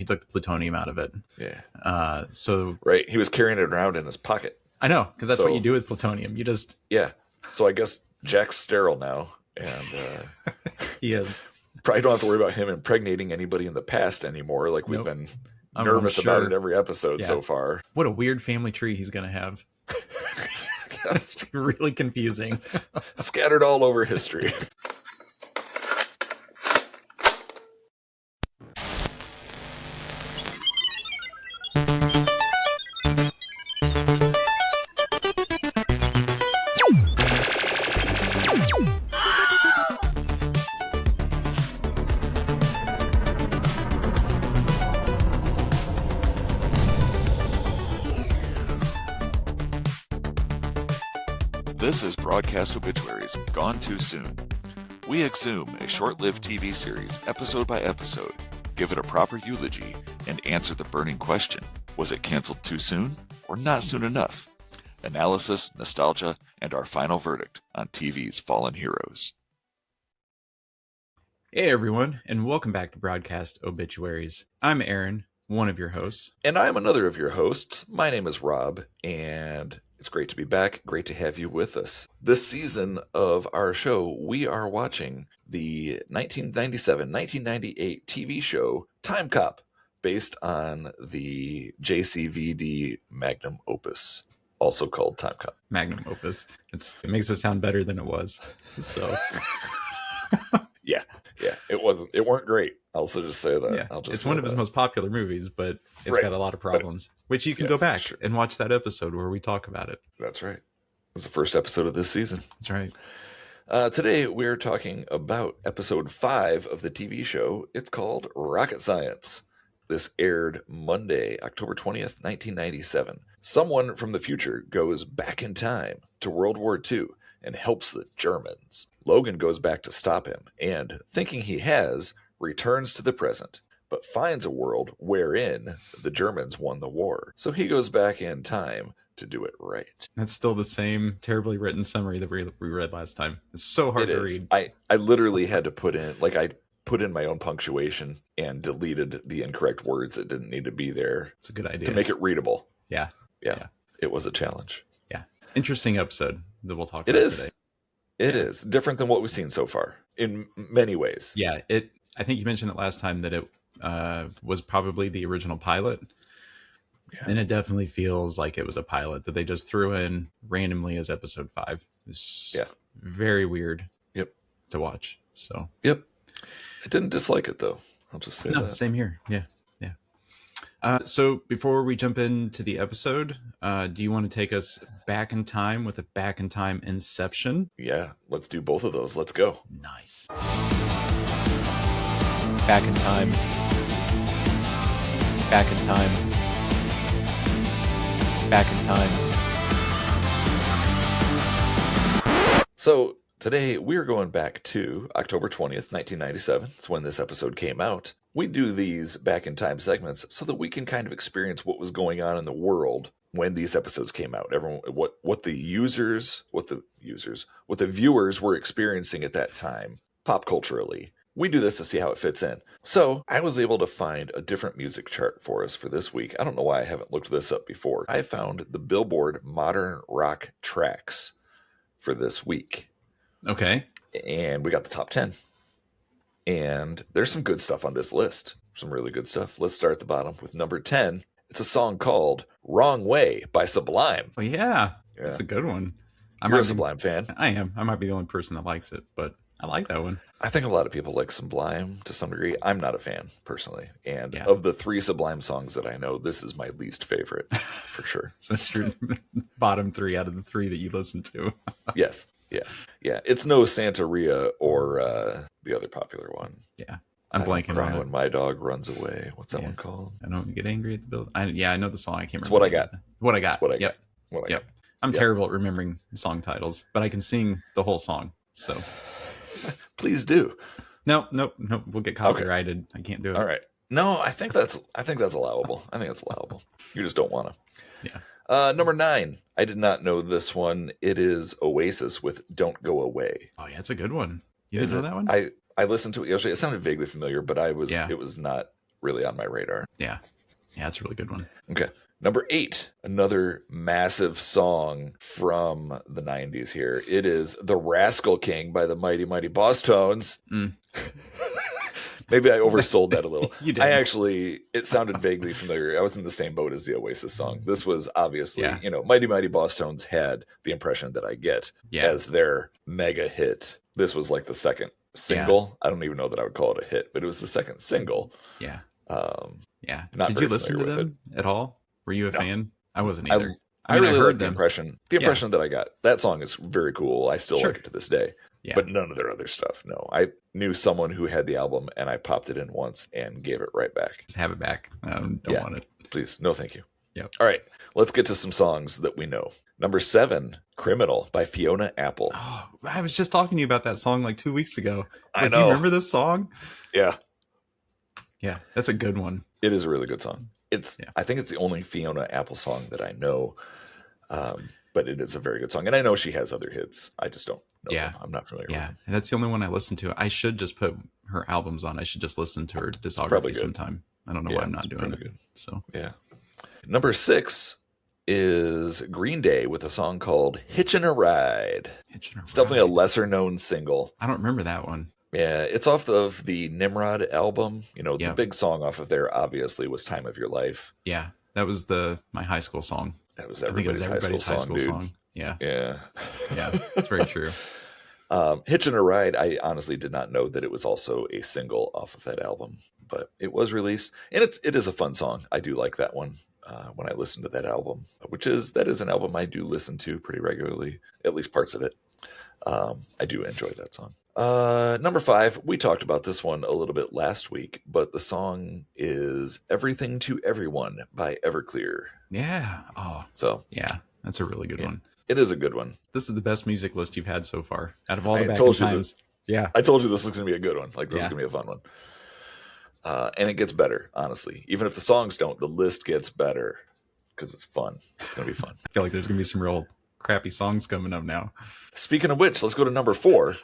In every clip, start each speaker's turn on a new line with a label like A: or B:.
A: He took the plutonium out of it.
B: Yeah.
A: So
B: right, he was carrying it around in his pocket.
A: I know, because that's what you do with plutonium. You just
B: So I guess Jack's sterile now, and
A: he is.
B: Probably don't have to worry about him impregnating anybody in the past anymore. Like we've been nervous about it every episode so far.
A: What a weird family tree he's going to have. It's really confusing.
B: Scattered all over history.
C: This is Broadcast Obituaries, Gone Too Soon. We exhume a short-lived TV series, episode by episode, give it a proper eulogy, and answer the burning question, was it canceled too soon or not soon enough? Analysis, nostalgia, and our final verdict on TV's fallen heroes.
A: Hey everyone, and welcome back to Broadcast Obituaries. I'm Aaron, one of your hosts.
B: And I'm another of your hosts. My name is Rob, and it's great to be back. Great to have you with us. This season of our show, we are watching the 1997-1998 TV show Timecop, based on the JCVD magnum opus, also called Timecop.
A: Magnum opus. It makes it sound better than it was. So
B: Yeah, it weren't great. I'll also just say that.
A: Yeah, it's one of his most popular movies, but it's got a lot of problems, which you can go back and watch that episode where we talk about it.
B: That's right. It's the first episode of this season.
A: That's right.
B: Today we're talking about episode 5 of the TV show. It's called Rocket Science. This aired Monday, October 20th, 1997. Someone from the future goes back in time to World War II and helps the Germans. Logan goes back to stop him and, thinking he has, returns to the present, but finds a world wherein the Germans won the war. So he goes back in time to do it right.
A: That's still the same terribly written summary that we read last time. It's so hard to read.
B: I literally had to put in my own punctuation and deleted the incorrect words that didn't need to be there.
A: It's a good idea.
B: To make it readable.
A: Yeah.
B: It was a challenge.
A: Yeah. Interesting episode that we'll talk about today.
B: It is different than what we've seen so far in many ways.
A: Yeah. I think you mentioned it last time that it was probably the original pilot. Yeah. And it definitely feels like it was a pilot that they just threw in randomly as episode 5. It's very weird to watch. So
B: I didn't dislike it though. I'll just say that.
A: Same here. Yeah. So before we jump into the episode, do you want to take us back in time with a back in time Inception?
B: Yeah, let's do both of those. Let's go.
A: Nice. Back in time. Back in time. Back in time.
B: So today we're going back to October 20th, 1997. It's when this episode came out. We do these back in time segments so that we can kind of experience what was going on in the world when these episodes came out. Everyone, what the viewers were experiencing at that time, pop culturally. We do this to see how it fits in. So I was able to find a different music chart for us for this week. I don't know why I haven't looked this up before. I found the Billboard Modern Rock Tracks for this week.
A: Okay.
B: And we got the top 10. And there's some good stuff on this list. Some really good stuff. Let's start at the bottom with number 10. It's a song called Wrong Way by Sublime.
A: Oh, yeah. That's a good one.
B: You're a Sublime fan.
A: I am. I might be the only person that likes it, but I like that one.
B: I think a lot of people like Sublime to some degree. I'm not a fan, personally. And of the 3 Sublime songs that I know, this is my least favorite, for sure.
A: So it's your bottom 3 out of the 3 that you listen to.
B: Yes. Yeah. It's no Santeria or the other popular one.
A: Yeah. I'm blanking on it.
B: When my dog runs away. What's that one called?
A: I don't get angry at the building. I know the song. I can't remember.
B: It's What I Got.
A: What I Got.
B: It's What I Got. What I got.
A: I'm terrible at remembering song titles, but I can sing the whole song. So
B: please do.
A: No. We'll get copyrighted. Okay. I can't do it.
B: All right. No, I think that's allowable. I think that's allowable. You just don't want to.
A: Yeah.
B: Number 9. I did not know this one. It is Oasis with Don't Go Away.
A: Oh, yeah, it's a good one. You didn't know that one?
B: I listened to it yesterday. It sounded vaguely familiar, but it was not really on my radar.
A: Yeah. Yeah, it's a really good one.
B: Okay. Number 8, another massive song from the 90s here. It is The Rascal King by the Mighty Mighty Boss Tones. Maybe I oversold that a little.
A: You did.
B: It sounded vaguely familiar. I was in the same boat as the Oasis song. This was obviously, Mighty Mighty Boss Tones had the impression that I get as their mega hit. This was like the second single. I don't even know that I would call it a hit, but it was the second single.
A: Yeah.
B: Yeah.
A: Did you listen to them at all? Were you a fan? I wasn't either.
B: I really heard the impression. The impression that I got. That song is very cool. I still like it to this day.
A: Yeah.
B: But none of their other stuff. No. I knew someone who had the album, and I popped it in once and gave it right back.
A: Just have it back. I don't want it.
B: Please. No, thank you.
A: Yep.
B: All right. Let's get to some songs that we know. Number 7, Criminal by Fiona Apple.
A: Oh, I was just talking to you about that song like 2 weeks ago.
B: I know.
A: Do you remember this song?
B: Yeah.
A: Yeah, that's a good one.
B: It is a really good song. I think it's the only Fiona Apple song that I know. But it is a very good song. And I know she has other hits. I just don't know them. I'm not familiar with them.
A: And that's the only one I listen to. I should just put her albums on. I should just listen to her discography sometime. I don't know why I'm not doing it.
B: Good.
A: So
B: yeah. Number 6 is Green Day with a song called Hitchin' a Ride. It's definitely a lesser known single.
A: I don't remember that one.
B: Yeah, it's off of the Nimrod album. The big song off of there obviously was Time of Your Life.
A: Yeah, that was my high school song.
B: That was everybody's high school song.
A: Yeah.
B: Yeah.
A: Yeah, that's very true.
B: Hitchin' a Ride, I honestly did not know that it was also a single off of that album, but it was released. And it is a fun song. I do like that one when I listen to that album, that is an album I do listen to pretty regularly, at least parts of it. I do enjoy that song. Number 5, we talked about this one a little bit last week, but the song is Everything to Everyone by Everclear.
A: Yeah. Oh,
B: so
A: yeah, that's a really good one.
B: It is a good one.
A: This is the best music list you've had so far out of all the back in times.
B: I told you this was going to be a good one. This is going to be a fun one. And it gets better, honestly. Even if the songs don't, the list gets better because it's fun. It's going to be fun.
A: I feel like there's going to be some real crappy songs coming up now.
B: Speaking of which, let's go to number 4.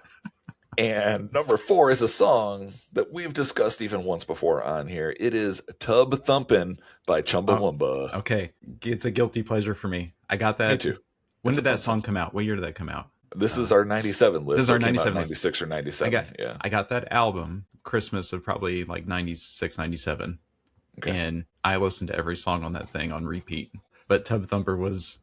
B: And number 4 is a song that we've discussed even once before on here. It is Tub Thumpin' by Chumbawamba.
A: Okay. It's a guilty pleasure for me. I got that.
B: Me too.
A: When did that song come out? What year did that come out?
B: This is our 97 list.
A: This is our 97
B: 96 or 97.
A: I got that album Christmas of probably like 96, 97. Okay. And I listened to every song on that thing on repeat. But Tub Thumper was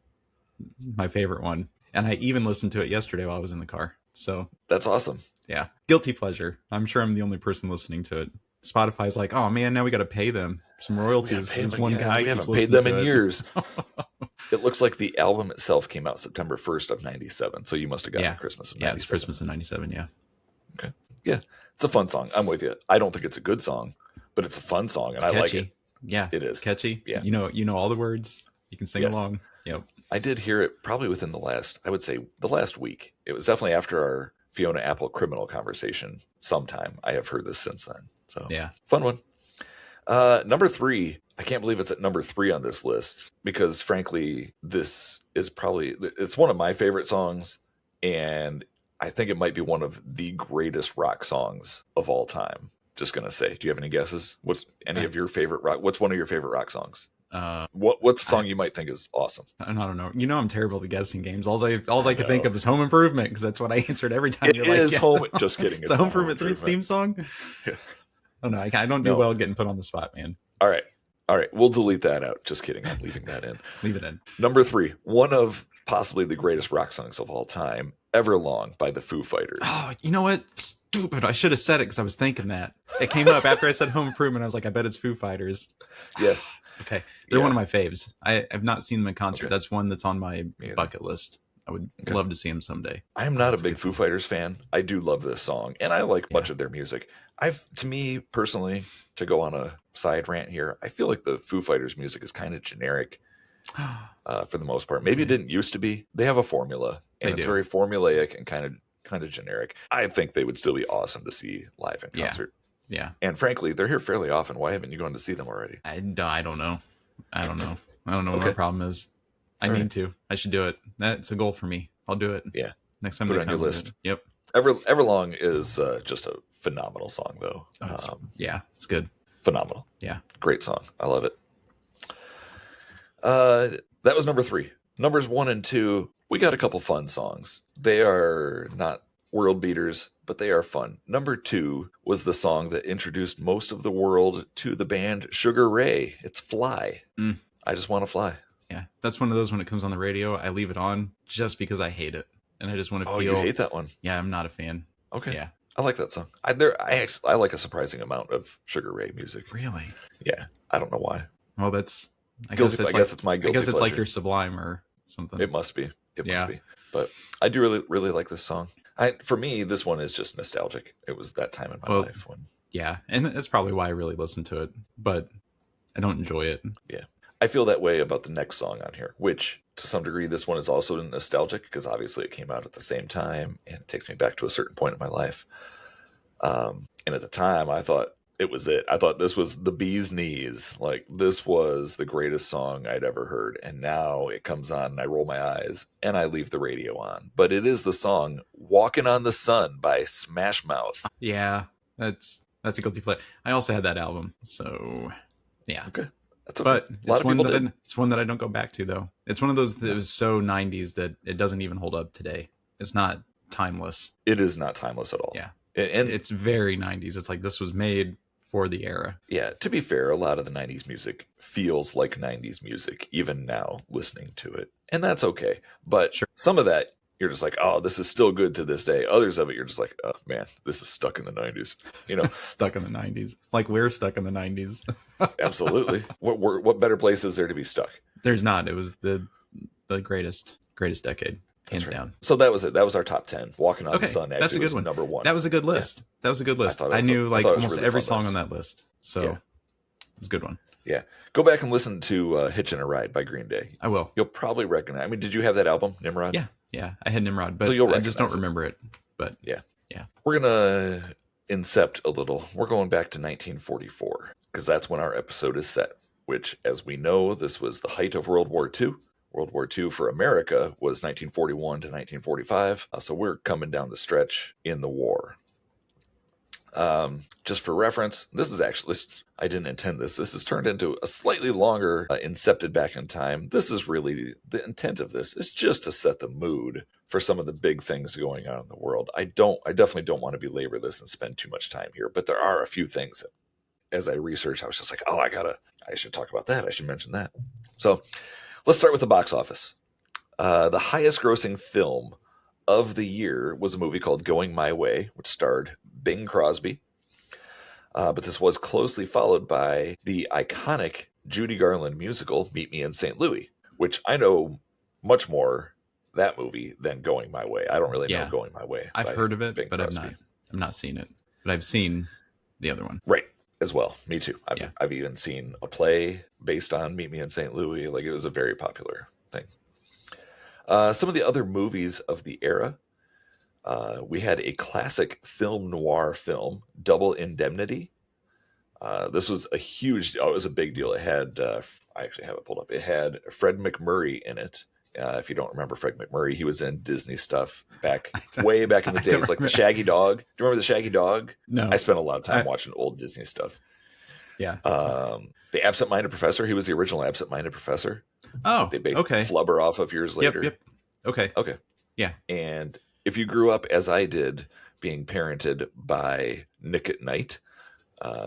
A: my favorite one. And I even listened to it yesterday while I was in the car. So
B: that's awesome.
A: Yeah. Guilty pleasure. I'm sure I'm the only person listening to it. Spotify's like, oh man, now we got to pay them some royalties. This one guy
B: we haven't paid them in years. It looks like the album itself came out September 1st of 97. So you must have gotten it Christmas in 97.
A: Yeah, it's Christmas in 97. Yeah.
B: Okay. Yeah. It's a fun song. I'm with you. I don't think it's a good song, but it's a fun song and I like it.
A: Yeah.
B: It is.
A: It's catchy.
B: Yeah.
A: You know all the words. You can sing along. Yep.
B: I did hear it probably within the last week. It was definitely after our Fiona Apple Criminal conversation sometime. I have heard this since then. So
A: yeah,
B: fun one. Number 3, I can't believe it's at number 3 on this list because frankly, it's one of my favorite songs. And I think it might be one of the greatest rock songs of all time. Just going to say, do you have any guesses? What's one of your favorite rock songs? What's the song you might think is awesome?
A: I don't know. I'm terrible at guessing games. All I could think of is Home Improvement because that's what I answered every time.
B: It is Home. Just kidding.
A: It's a Home Improvement theme song.
B: Yeah.
A: I don't know. I don't do well getting put on the spot, man.
B: All right. We'll delete that out. Just kidding. I'm leaving that in.
A: Leave it in.
B: Number 3, one of possibly the greatest rock songs of all time, Everlong by the Foo Fighters.
A: Oh, you know what? Stupid. I should have said it because I was thinking that. It came up after I said Home Improvement. I was like, I bet it's Foo Fighters.
B: Yes.
A: Okay. They're one of my faves. I've not seen them in concert. Okay. That's one that's on my bucket list. I would love to see them someday.
B: I am not a big Foo Fighters fan. I do love this song, and I like much of their music. To me personally, to go on a side rant here, I feel like the Foo Fighters music is kind of generic for the most part. Maybe it didn't used to be. They have a formula, and it's very formulaic and kind of generic. I think they would still be awesome to see live in concert.
A: Yeah.
B: And frankly, they're here fairly often. Why haven't you gone to see them already?
A: I don't know. I don't know what my problem is. I need to. I should do it. That's a goal for me. I'll do it.
B: Yeah.
A: Next time
B: put it on your list.
A: Yep.
B: Everlong is just a phenomenal song, though.
A: Yeah, it's good.
B: phenomenal.
A: Yeah.
B: Great song. I love it. That was number 3. Numbers 1 and 2, we got a couple fun songs. They are not world beaters, but they are fun. Number 2 was the song that introduced most of the world to the band Sugar Ray. It's Fly. I Just Want to Fly.
A: Yeah, that's one of those when it comes on the radio, I leave it on just because I hate it. And I just want to feel...
B: Oh, you hate that one?
A: Yeah, I'm not a fan.
B: Okay.
A: Yeah.
B: I like that song. I like a surprising amount of Sugar Ray music.
A: Really?
B: Yeah. I don't know why.
A: Well, that's... I
B: guess it's my guilty
A: I guess it's
B: pleasure.
A: like your Sublime or something.
B: It must be. It must be. But I do really, really like this song. For me, this one is just nostalgic. It was that time in my life when...
A: Yeah, and that's probably why I really listened to it. But I don't enjoy it.
B: Yeah. I feel that way about the next song on here, which to some degree, this one is also nostalgic because obviously it came out at the same time and it takes me back to a certain point in my life. And at the time, I thought it was it. I thought this was the bee's knees. Like, this was the greatest song I'd ever heard. And now it comes on and I roll my eyes and I leave the radio on. But it is the song Walking on the Sun by Smash Mouth.
A: Yeah, that's a guilty pleasure. I also had that album, so yeah.
B: Okay. That's okay.
A: But
B: it's
A: one that I don't go back to, though. It's one of those that was so 90s that it doesn't even hold up today. It's not timeless.
B: It is not timeless at all.
A: Yeah.
B: And
A: it's very 90s. It's like this was made for the era.
B: Yeah, to be fair, a lot of the 90s music feels like 90s music, even now, listening to it. And that's okay. But
A: Sure.
B: Some of that, you're just like, oh, this is still good to this day. Others of it, you're just like, oh, man, this is stuck in the 90s. You know,
A: Stuck in the 90s. Like we're stuck in the 90s.
B: Absolutely. What better place is there to be stuck?
A: There's not. It was the greatest decade. Hands
B: Right.
A: down.
B: So that was it. That was our top 10. Walking on the Sun actually
A: that's a good
B: was
A: one.
B: number 1.
A: That was a good list. Yeah. That was a good list. I knew like almost
B: really
A: every
B: fun
A: song
B: list.
A: on that list. So
B: Yeah.
A: it was a good one.
B: Yeah. Go back and listen to Hitchin' a Ride by Green Day.
A: I will.
B: You'll probably recognize. I mean, did you have that album, Nimrod?
A: Yeah. I had Nimrod, but
B: So you'll
A: I just don't
B: recognize it.
A: remember it. But
B: Yeah.
A: Yeah.
B: We're going to incept a little. We're going back to 1944 because that's when our episode is set, which, as we know, this was the height of World War II. World War II for America was 1941 to 1945. So we're coming down the stretch in the war. Just for reference, this is actually, I didn't intend this. This has turned into a slightly longer incepted back in time. This is really, the intent of this is just to set the mood for some of the big things going on in the world. I definitely don't want to belabor this and spend too much time here, but there are a few things that, as I researched, I was just like, oh, I should talk about that. I should mention that. So let's start with the box office. The highest grossing film of the year was a movie called Going My Way, which starred Bing Crosby. But this was closely followed by the iconic Judy Garland musical, Meet Me in St. Louis, which I know much more that movie than Going My Way. I don't really know Going My Way.
A: I've heard of it,
B: Bing
A: but
B: Crosby.
A: I've not seen it. But I've seen the other one.
B: Right. As well. Me too. I've even seen a play based on Meet Me in St. Louis. Like, it was a very popular thing. Some of the other movies of the era. We had a classic film noir film, Double Indemnity. This was it was a big deal. It had, I actually have it pulled up. It had Fred McMurray in it. If you don't remember Fred McMurray, he was in Disney stuff way back in the days, like the Shaggy Dog. Do you remember the Shaggy Dog?
A: No.
B: I spent a lot of time watching old Disney stuff.
A: Yeah.
B: The Absent-Minded Professor. He was the original Absent-Minded Professor.
A: Oh,
B: they based
A: okay.
B: Flubber off of years later.
A: Yep. Okay. Yeah.
B: And if you grew up as I did, being parented by Nick at Night,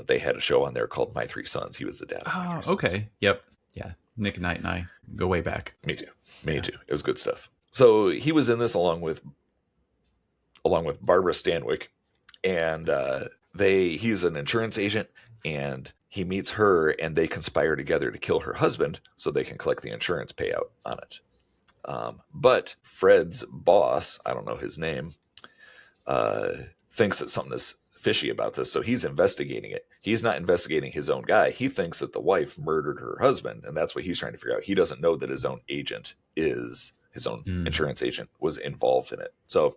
B: they had a show on there called My Three Sons. He was the dad.
A: Oh, okay. Yep. Yeah. Nick and Knight and I go way back.
B: Me too. It was good stuff. So he was in this along with Barbara Stanwyck, and he's an insurance agent, and he meets her, and they conspire together to kill her husband so they can collect the insurance payout on it. But Fred's boss, I don't know his name, thinks that something is fishy about this, so he's investigating it. He's not investigating his own guy. He thinks that the wife murdered her husband, and that's what he's trying to figure out. He doesn't know that his own agent insurance agent was involved in it. So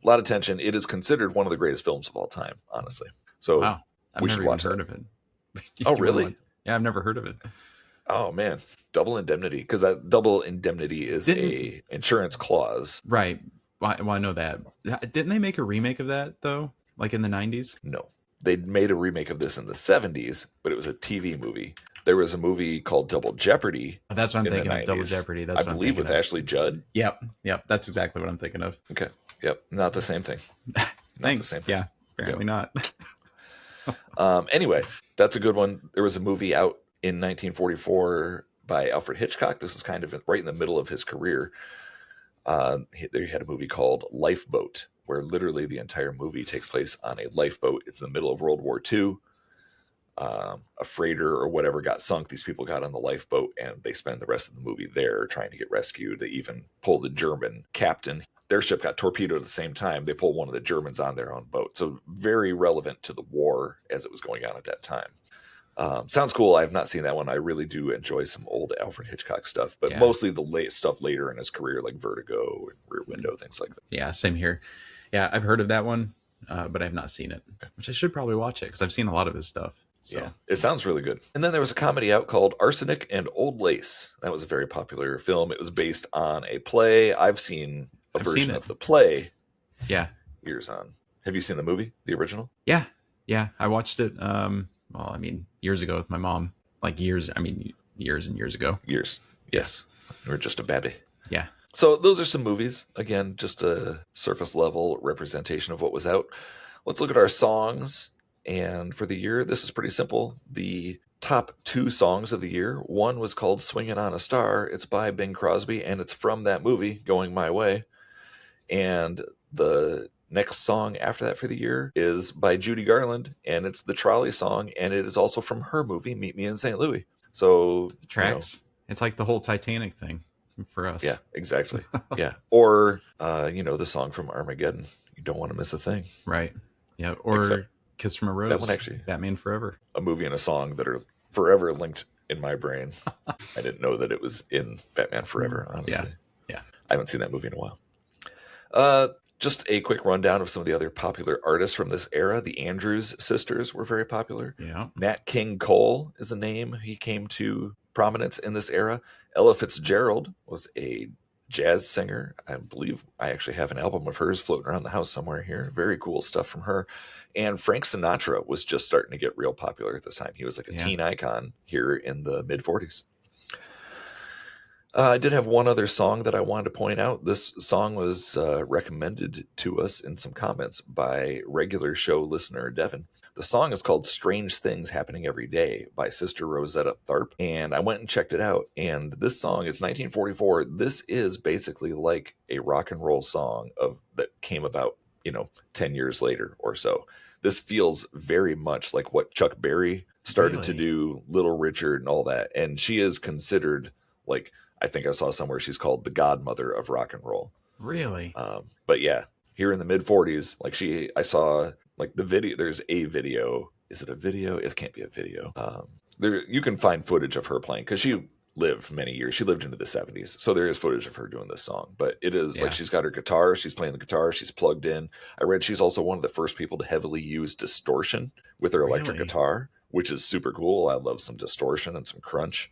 B: a lot of tension. It is considered one of the greatest films of all time, honestly. So
A: wow. I've never even heard of it.
B: Oh, really?
A: Yeah, I've never heard of it.
B: Oh, man. Double Indemnity. Because that Double Indemnity is a insurance clause.
A: Right. Well, I know that. Didn't they make a remake of that, though? Like in the 90s?
B: No. They made a remake of this in the 70s, but it was a TV movie. There was a movie called Double Jeopardy.
A: That's what I'm
B: in the
A: thinking of. Double
B: 90s.
A: Jeopardy. That's
B: I
A: what I'm
B: believe
A: thinking
B: with
A: of.
B: Ashley Judd.
A: Yep. That's exactly what I'm thinking of.
B: Okay. Yep. Not the same thing.
A: Thanks.
B: The same thing.
A: Yeah. Apparently not.
B: Anyway, that's a good one. There was a movie out in 1944 by Alfred Hitchcock. This is kind of right in the middle of his career. They had a movie called Lifeboat, where literally the entire movie takes place on a lifeboat. It's in the middle of World War II. A freighter or whatever got sunk. These people got on the lifeboat and they spend the rest of the movie there trying to get rescued. They even pull the German captain. Their ship got torpedoed at the same time. They pull one of the Germans on their own boat. So very relevant to the war as it was going on at that time. Sounds cool. I have not seen that one. I really do enjoy some old Alfred Hitchcock stuff, but mostly the stuff later in his career, like Vertigo and Rear Window, things like that.
A: Yeah, same here. Yeah, I've heard of that one, but I've not seen it, which I should probably watch it because I've seen a lot of his stuff. So.
B: Yeah, it sounds really good. And then there was a comedy out called Arsenic and Old Lace. That was a very popular film. It was based on a play. I've seen a version of the play.
A: Yeah.
B: Years on. Have you seen the movie, the original?
A: Yeah. I watched it. Years ago with my mom. Years and years ago.
B: Years. Yes. We were just a baby.
A: Yeah.
B: So those are some movies. Again, just a surface level representation of what was out. Let's look at our songs. And for the year, this is pretty simple. The top 2 songs of the year. One was called Swingin' on a Star. It's by Bing Crosby, and it's from that movie, Going My Way. And the next song after that for the year is by Judy Garland, and it's the Trolley song, and it is also from her movie, Meet Me in St. Louis. So
A: the tracks. It's like the whole Titanic thing for us.
B: Yeah, exactly. Yeah. Or, the song from Armageddon. You don't want to miss a thing.
A: Right. Yeah. Or Kiss from a Rose.
B: That one actually.
A: Batman Forever.
B: A movie and a song that are forever linked in my brain. I didn't know that it was in Batman Forever, honestly.
A: Yeah.
B: I haven't seen that movie in a while. Just a quick rundown of some of the other popular artists from this era. The Andrews Sisters were very popular.
A: Yeah.
B: Nat King Cole is a name. He came to prominence in this era. Ella Fitzgerald was a jazz singer. I believe I actually have an album of hers floating around the house somewhere here. Very cool stuff from her. And Frank Sinatra was just starting to get real popular at this time. He was like a teen icon here in the mid-40s. I did have one other song that I wanted to point out. This song was recommended to us in some comments by regular show listener Devin. The song is called Strange Things Happening Every Day by Sister Rosetta Tharpe. And I went and checked it out. And this song is 1944. This is basically like a rock and roll song that came about, 10 years later or so. This feels very much like what Chuck Berry started to do, Little Richard and all that. And she is considered I think I saw somewhere she's called the godmother of rock and roll.
A: Really?
B: But yeah, here in the mid 40s, I saw the video. There's a video. Is it a video? It can't be a video. You can find footage of her playing because she lived many years. She lived into the 70s. So there is footage of her doing this song, but it is she's got her guitar. She's playing the guitar. She's plugged in. I read she's also one of the first people to heavily use distortion with her electric guitar, which is super cool. I love some distortion and some crunch.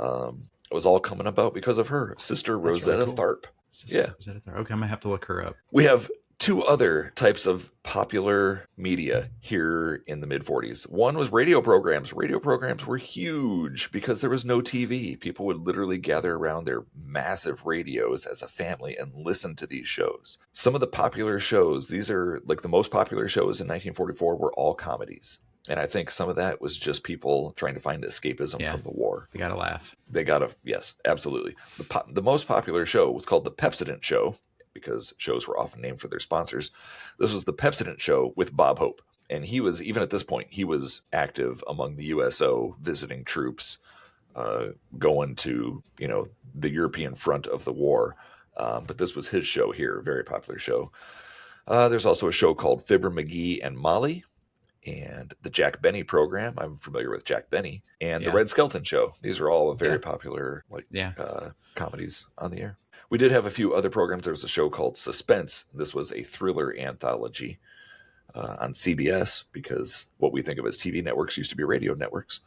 B: It was all coming about because of her, Sister Rosetta Tharpe.
A: Rosetta Tharpe. Okay, I'm going to have to look her up.
B: We have 2 other types of popular media here in the mid-40s. One was radio programs. Radio programs were huge because there was no TV. People would literally gather around their massive radios as a family and listen to these shows. Some of the popular shows, these are the most popular shows in 1944 were all comedies. And I think some of that was just people trying to find escapism from the war.
A: They got to laugh.
B: Yes, absolutely. The most popular show was called The Pepsodent Show because shows were often named for their sponsors. This was The Pepsodent Show with Bob Hope. And he was, even at this point, he was active among the USO, visiting troops, going to, the European front of the war. But this was his show here, a very popular show. There's also a show called Fibber McGee and Molly. And the Jack Benny program. I'm familiar with Jack Benny. And the Red Skelton Show. These are all very popular comedies on the air. We did have a few other programs. There was a show called Suspense. This was a thriller anthology on CBS because what we think of as TV networks used to be radio networks.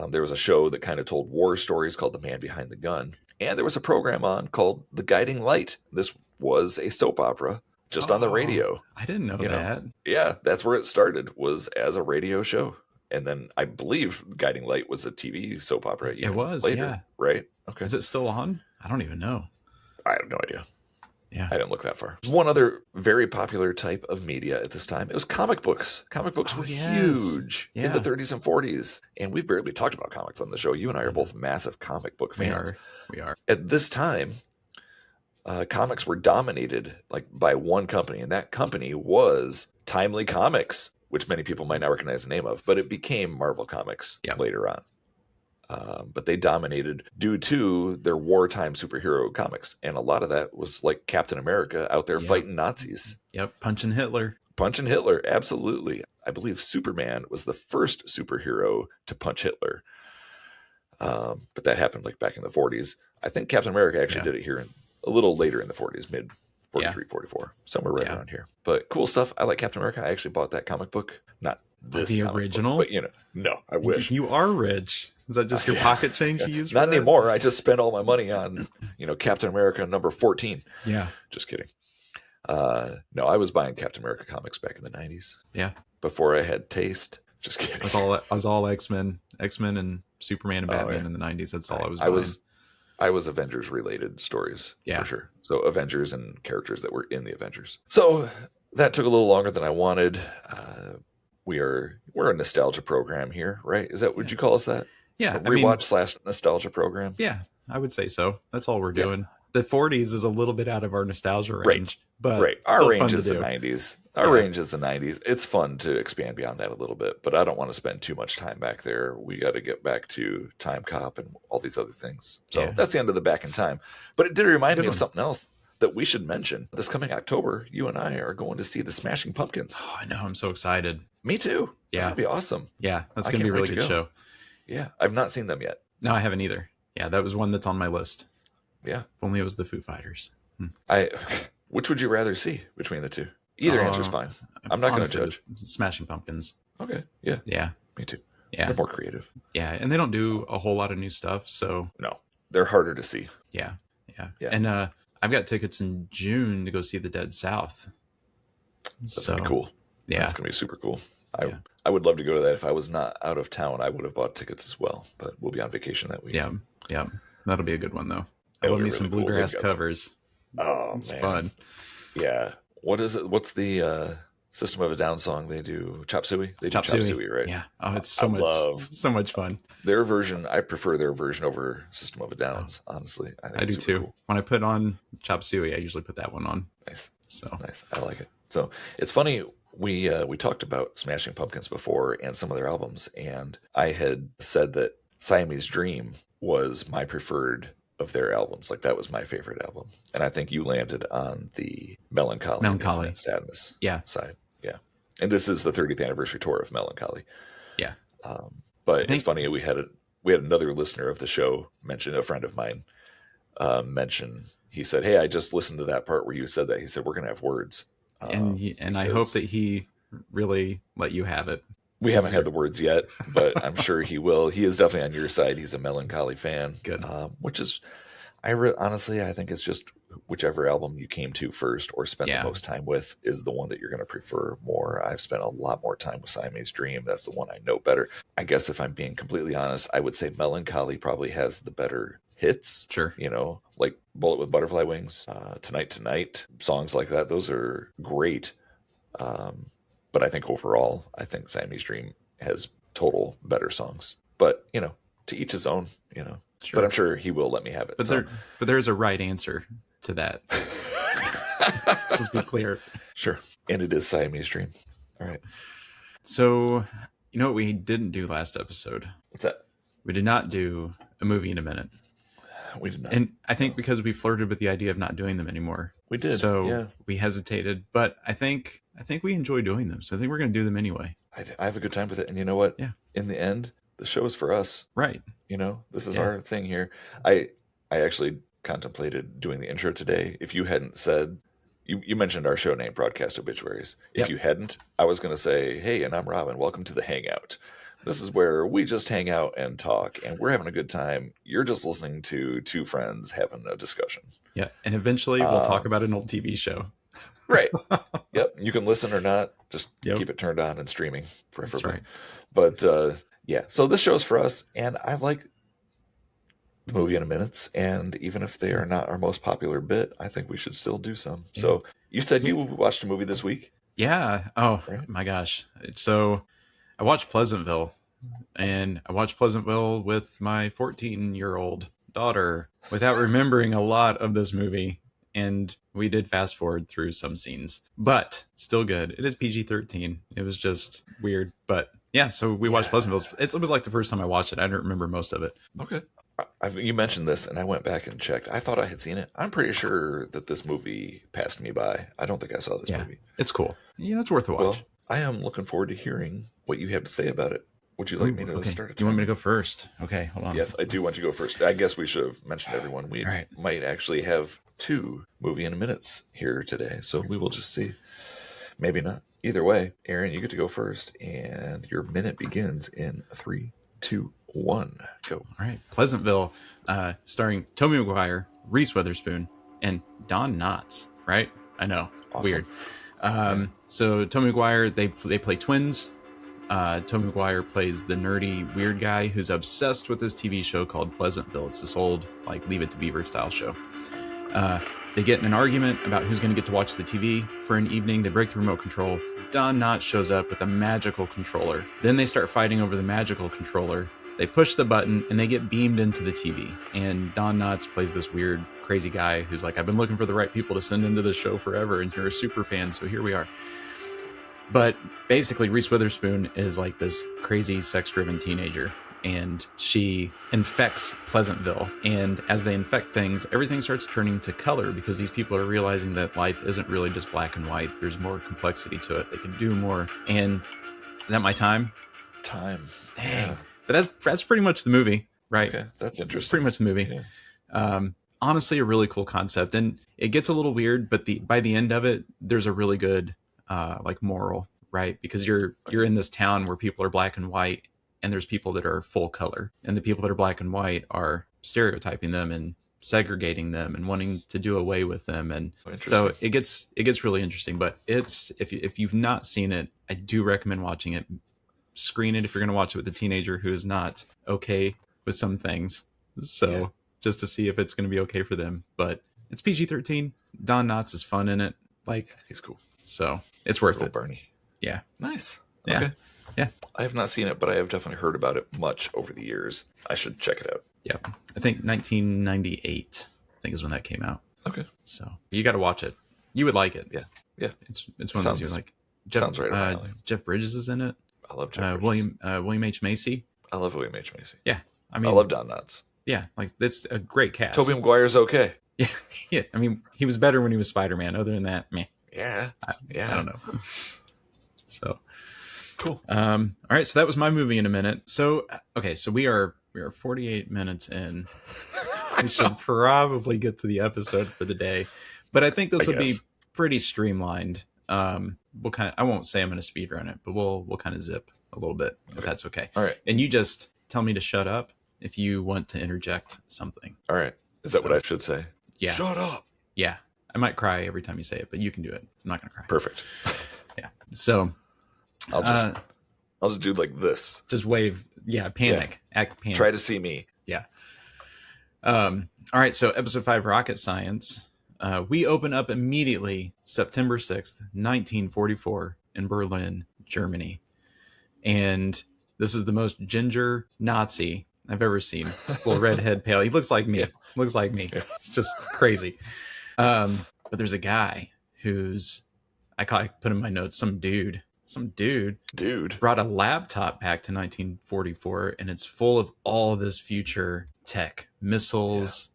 B: There was a show that kind of told war stories called The Man Behind the Gun. And there was a program on called The Guiding Light. This was a soap opera just on the radio.
A: I didn't know
B: You know?
A: that.
B: Yeah, that's where it started, was as a radio show. And then I believe Guiding Light was a TV soap opera.
A: It was,
B: later,
A: yeah.
B: right? Okay.
A: Is it still on? I don't even know.
B: I have no idea.
A: Yeah.
B: I didn't look that far. One other very popular type of media at this time, it was comic books. Comic books were huge in the 30s and 40s. And we've barely talked about comics on the show. You and I are both massive comic book fans.
A: We are.
B: At this time, comics were dominated like by one company, and that company was Timely Comics, which many people might not recognize the name of, but it became Marvel Comics later on. But they dominated due to their wartime superhero comics. And a lot of that was like Captain America out there fighting Nazis.
A: Yep, punching Hitler.
B: Punching Hitler, absolutely. I believe Superman was the first superhero to punch Hitler. But that happened like back in the 40s. I think Captain America actually did it here a little later in the 40s, mid 43, 44, somewhere right around here. But cool stuff. I like Captain America. I actually bought that comic book. Not this
A: the original,
B: book, but no, I wish.
A: You are rich. Is that just your pocket change you use?
B: Not anymore. I just spent all my money on, Captain America number 14.
A: Yeah.
B: Just kidding. No, I was buying Captain America comics back in the 90s.
A: Yeah.
B: Before I had taste. Just kidding.
A: I was all X-Men and Superman and Batman in the 90s. That's all I was buying.
B: I was Avengers related stories for sure. So Avengers and characters that were in the Avengers. So that took a little longer than I wanted. We're a nostalgia program here, right? Is that what you call us that?
A: Yeah.
B: A rewatch / nostalgia program?
A: Yeah, I would say so. That's all we're doing. The 40s is a little bit out of our nostalgia range. But
B: our range is the 90s. Our range is the 90s. It's fun to expand beyond that a little bit, but I don't want to spend too much time back there. We got to get back to Timecop and all these other things. So that's the end of the back in time. But it did remind me of something else that we should mention. This coming October, you and I are going to see the Smashing Pumpkins.
A: Oh, I know. I'm so excited.
B: Me too.
A: Yeah.
B: It's going to be awesome.
A: Yeah, that's going to be a really good show.
B: Yeah, I've not seen them yet.
A: No, I haven't either. Yeah, that was one that's on my list.
B: Yeah.
A: If only it was the Foo Fighters.
B: Which would you rather see between the two? Either answer is fine. I'm not going to judge.
A: Smashing Pumpkins.
B: Okay. Yeah.
A: Yeah.
B: Me too.
A: Yeah.
B: They're more creative.
A: Yeah, and they don't do a whole lot of new stuff, so
B: no, they're harder to see.
A: Yeah. And I've got tickets in June to go see the Dead South.
B: That's gonna be cool.
A: Yeah,
B: that's gonna be super cool. I would love to go to that. If I was not out of town, I would have bought tickets as well. But we'll be on vacation that week.
A: Yeah, that'll be a good one though. I love me some bluegrass covers.
B: Oh,
A: it's fun.
B: Yeah. What is it? What's the System of a Down song they do? Chop Suey? They do Chop Suey, right?
A: Yeah. Oh, it's so much fun.
B: Their version, I prefer their version over System of a Down's, honestly.
A: I do too. Cool. When I put on Chop Suey, I usually put that one on.
B: Nice.
A: So
B: nice. I like it. So it's funny. We talked about Smashing Pumpkins before and some of their albums, and I had said that Siamese Dream was my preferred of their albums. Like that was my favorite album. And I think you landed on the Melancholy and Sadness side. Yeah. And this is the 30th anniversary tour of Melancholy.
A: Yeah.
B: But it's funny, we had another listener of the show mention, a friend of mine mention, he said, "Hey, I just listened to that part where you said that." He said, "We're going to have words."
A: And I hope that he really let you have it.
B: We haven't had the words yet, but I'm sure he will. He is definitely on your side. He's a Melancholy fan.
A: Good.
B: Which is, honestly, I think it's just whichever album you came to first or spent the most time with is the one that you're going to prefer more. I've spent a lot more time with Siamese Dream. That's the one I know better. I guess if I'm being completely honest, I would say Melancholy probably has the better hits.
A: Sure.
B: Like Bullet with Butterfly Wings, Tonight, songs like that. Those are great. But I think overall, Siamese Dream has total better songs. But, to each his own, Sure. But I'm sure he will let me have it.
A: But there's a right answer to that. Let's just be clear.
B: Sure. And it is Siamese Dream. All right.
A: So, you know what we didn't do last episode?
B: What's that?
A: We did not do a movie in a minute.
B: We did not.
A: And I think because we flirted with the idea of not doing them anymore.
B: We did.
A: So we hesitated, but I think we enjoy doing them. So I think we're going to do them anyway.
B: I have a good time with it. And you know what?
A: Yeah.
B: In the end, the show is for us.
A: Right.
B: This is our thing here. I actually contemplated doing the intro today. If you hadn't said, you mentioned our show name, Broadcast Obituaries. If you hadn't, I was going to say, "Hey, and I'm Robin. Welcome to the Hangout. This is where we just hang out and talk, and we're having a good time. You're just listening to two friends having a discussion."
A: Yeah, and eventually we'll talk about an old TV show.
B: Right. Yep. You can listen or not. Just
A: Yep.
B: keep it turned on and streaming,
A: That's
B: preferably.
A: right.
B: But yeah, so this show's for us, and I like the movie in a minutes, and even if they are not our most popular bit, I think we should still do some.
A: Yeah.
B: So you said you watched a movie this week?
A: Yeah. Oh
B: Right.
A: my gosh. So I watched Pleasantville, and I watched Pleasantville with my 14-year-old daughter without remembering a lot of this movie. And we did fast forward through some scenes, but still good. It is PG-13. It was just weird, but yeah. So we watched Pleasantville. It was like the first time I watched it. I don't remember most of it.
B: Okay. You mentioned this, and I went back and checked. I thought I had seen it. I'm pretty sure that this movie passed me by. I don't think I saw this movie.
A: It's cool. It's worth a watch.
B: Well, I am looking forward to hearing what you have to say about it. Would you like me to start it?
A: You want me to go first? Okay, hold on.
B: Yes, I do want you to go first. I guess we should have mentioned everyone. We
A: Right.
B: might actually have 2 movie in a minutes here today, so we will just see. Maybe not. Either way, Aaron, you get to go first, and your minute begins in 3, 2, 1. Go.
A: All right. Pleasantville, starring Tobey Maguire, Reese Witherspoon, and Don Knotts. Right? I know.
B: Awesome.
A: Weird. So Tobey Maguire, they play twins. Tobey Maguire plays the nerdy weird guy who's obsessed with this TV show called Pleasantville. It's this old like Leave It to Beaver style show. They get in an argument about who's going to get to watch the TV for an evening. They break the remote control. Don Knotts shows up with a magical controller. Then they start fighting over the magical controller. They push the button and they get beamed into the TV. And Don Knotts plays this weird, crazy guy who's like, I've been looking for the right people to send into this show forever, and you're a super fan, so here we are. But basically, Reese Witherspoon is like this crazy, sex-driven teenager, and she infects Pleasantville. And as they infect things, everything starts turning to color because these people are realizing that life isn't really just black and white. There's more complexity to it. They can do more. And is that my time?
B: Time.
A: Dang.
B: Yeah.
A: But that's pretty much the movie, right?
B: Okay, that's interesting.
A: Pretty much the movie.
B: Yeah.
A: Honestly, a really cool concept, and it gets a little weird, but by the end of it, there's a really good like moral, right? Because you're in this town where people are black and white, and there's people that are full color, and the people that are black and white are stereotyping them and segregating them and wanting to do away with them, and so it gets really interesting. But it's if you've not seen it, I do recommend watching it. Screen it if you're going to watch it with a teenager who is not okay with some things, so just to see if it's going to be okay for them. But it's PG-13. Don Knotts is fun in it, like
B: he's cool,
A: so it's worth
B: Little
A: it.
B: Bernie.
A: Yeah,
B: Nice.
A: Yeah.
B: Okay.
A: Yeah.
B: I have not seen it, but I have definitely heard about it much over the years. I should check it out.
A: yeah. I think 1998 is when that came out.
B: Okay.
A: So you got to watch it. You would like it.
B: Yeah.
A: It's one of those you like.
B: Sounds right up my alley.
A: Jeff Bridges is in it.
B: I love Jeff
A: William H. Macy.
B: I love William H. Macy.
A: Yeah, I
B: love Don Knotts.
A: Yeah, like that's a great cast.
B: Tobey Maguire's okay.
A: Yeah, yeah. I mean, he was better when he was Spider-Man. Other than that, meh.
B: Yeah.
A: I don't know. So
B: cool.
A: All right. So that was my movie in a minute. So okay. So we are 48 minutes in. We should probably get to the episode for the day, but I think this will be pretty streamlined. I won't say I'm going to speed run it, but we'll kind of zip a little bit if that's okay.
B: All right.
A: And you just tell me to shut up if you want to interject something.
B: All right. Is that what I should say?
A: Yeah.
B: Shut up.
A: Yeah. I might cry every time you say it, but you can do it. I'm not going to cry.
B: Perfect.
A: Yeah. So
B: I'll just do like this.
A: Just wave. Yeah. Panic. Yeah. Act panic.
B: Try to see me.
A: Yeah. All right. So episode 5, Rocket Science. We open up immediately September 6th, 1944 in Berlin, Germany. And this is the most ginger Nazi I've ever seen. This little redhead pale. He looks like me.
B: Yeah.
A: Looks like me. Yeah. It's just crazy. But there's a guy who's, I put in my notes, some dude brought a laptop back to 1944, and it's full of all this future tech, missiles,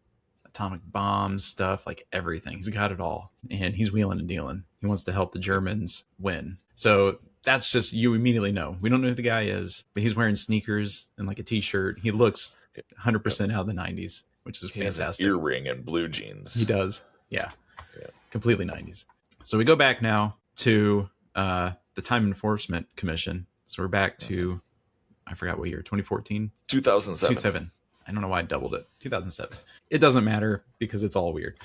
A: atomic bombs, stuff, like everything. He's got it all, and he's wheeling and dealing. He wants to help the Germans win. So that's just, you immediately know. We don't know who the guy is, but he's wearing sneakers and like a t-shirt. He looks 100% out of the 90s, which is fantastic.
B: Has an earring and blue jeans.
A: He does. Yeah. Completely 90s. So we go back now to the Time Enforcement Commission. So we're back to, I forgot what year, 2014?
B: 2007.
A: 2007. I don't know why I doubled it. 2007. It doesn't matter because it's all weird.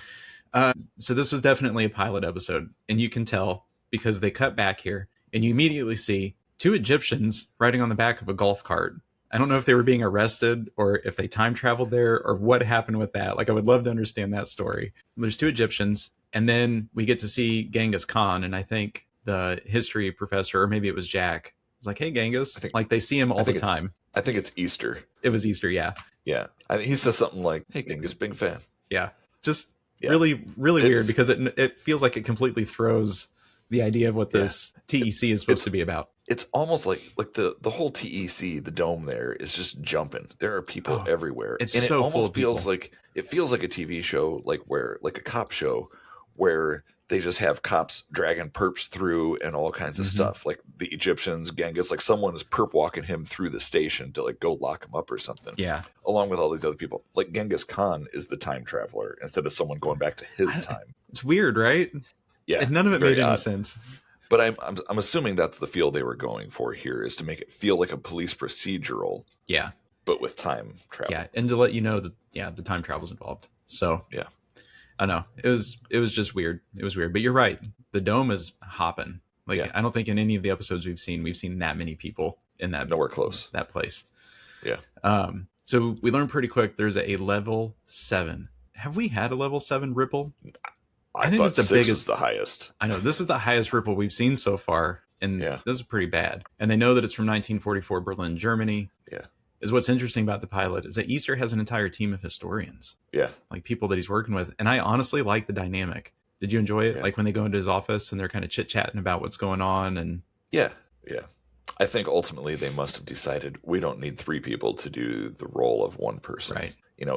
A: So this was definitely a pilot episode, and you can tell because they cut back here, and you immediately see two Egyptians riding on the back of a golf cart. I don't know if they were being arrested or if they time traveled there or what happened with that. Like, I would love to understand that story. There's two Egyptians, and then we get to see Genghis Khan, and I think the history professor, or maybe it was Jack, is like, "Hey, Genghis." Like, they see him all the time.
B: I think it's Easter.
A: It was Easter, yeah.
B: Yeah. He says something like, "Hey, Genghis, big fan."
A: Yeah. Just really, really weird because it feels like it completely throws the idea of what this TEC is supposed to be about.
B: It's almost like the whole TEC, the dome there is just jumping. There are people everywhere.
A: It's
B: and
A: so
B: it almost
A: full of people.
B: feels like a TV show, like a cop show where they just have cops dragging perps through and all kinds of stuff. Like the Egyptians, Genghis, like someone is perp walking him through the station to like go lock him up or something.
A: Yeah.
B: Along with all these other people. Like Genghis Khan is the time traveler instead of someone going back to his time.
A: It's weird, right?
B: Yeah.
A: And none of it made any sense.
B: But I'm assuming that's the feel they were going for here, is to make it feel like a police procedural.
A: Yeah.
B: But with time travel.
A: Yeah. And to let you know that, the time travel's involved. So,
B: yeah.
A: I know. It was just weird. It was weird. But you're right. The dome is hopping. Like, I don't think in any of the episodes we've seen that many people in that.
B: Nowhere close.
A: That place.
B: Yeah.
A: So we learned pretty quick there's a level 7. Have we had a level 7 ripple?
B: I think it's the biggest, the highest.
A: I know this is the highest ripple we've seen so far, and this is pretty bad. And they know that it's from 1944 Berlin, Germany.
B: Yeah,
A: is what's interesting about the pilot is that Easter has an entire team of historians.
B: Yeah,
A: like people that he's working with, and I honestly like the dynamic. Did you enjoy it? Like when they go into his office and they're kind of chit chatting about what's going on, and
B: yeah. I think ultimately they must have decided we don't need 3 people to do the role of one person.
A: Right.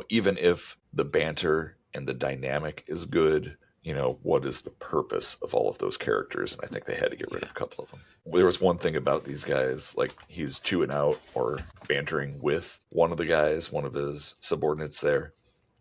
B: Even if the banter and the dynamic is good. What is the purpose of all of those characters? And I think they had to get rid of a couple of them. There was one thing about these guys, like he's chewing out or bantering with one of the guys, one of his subordinates there.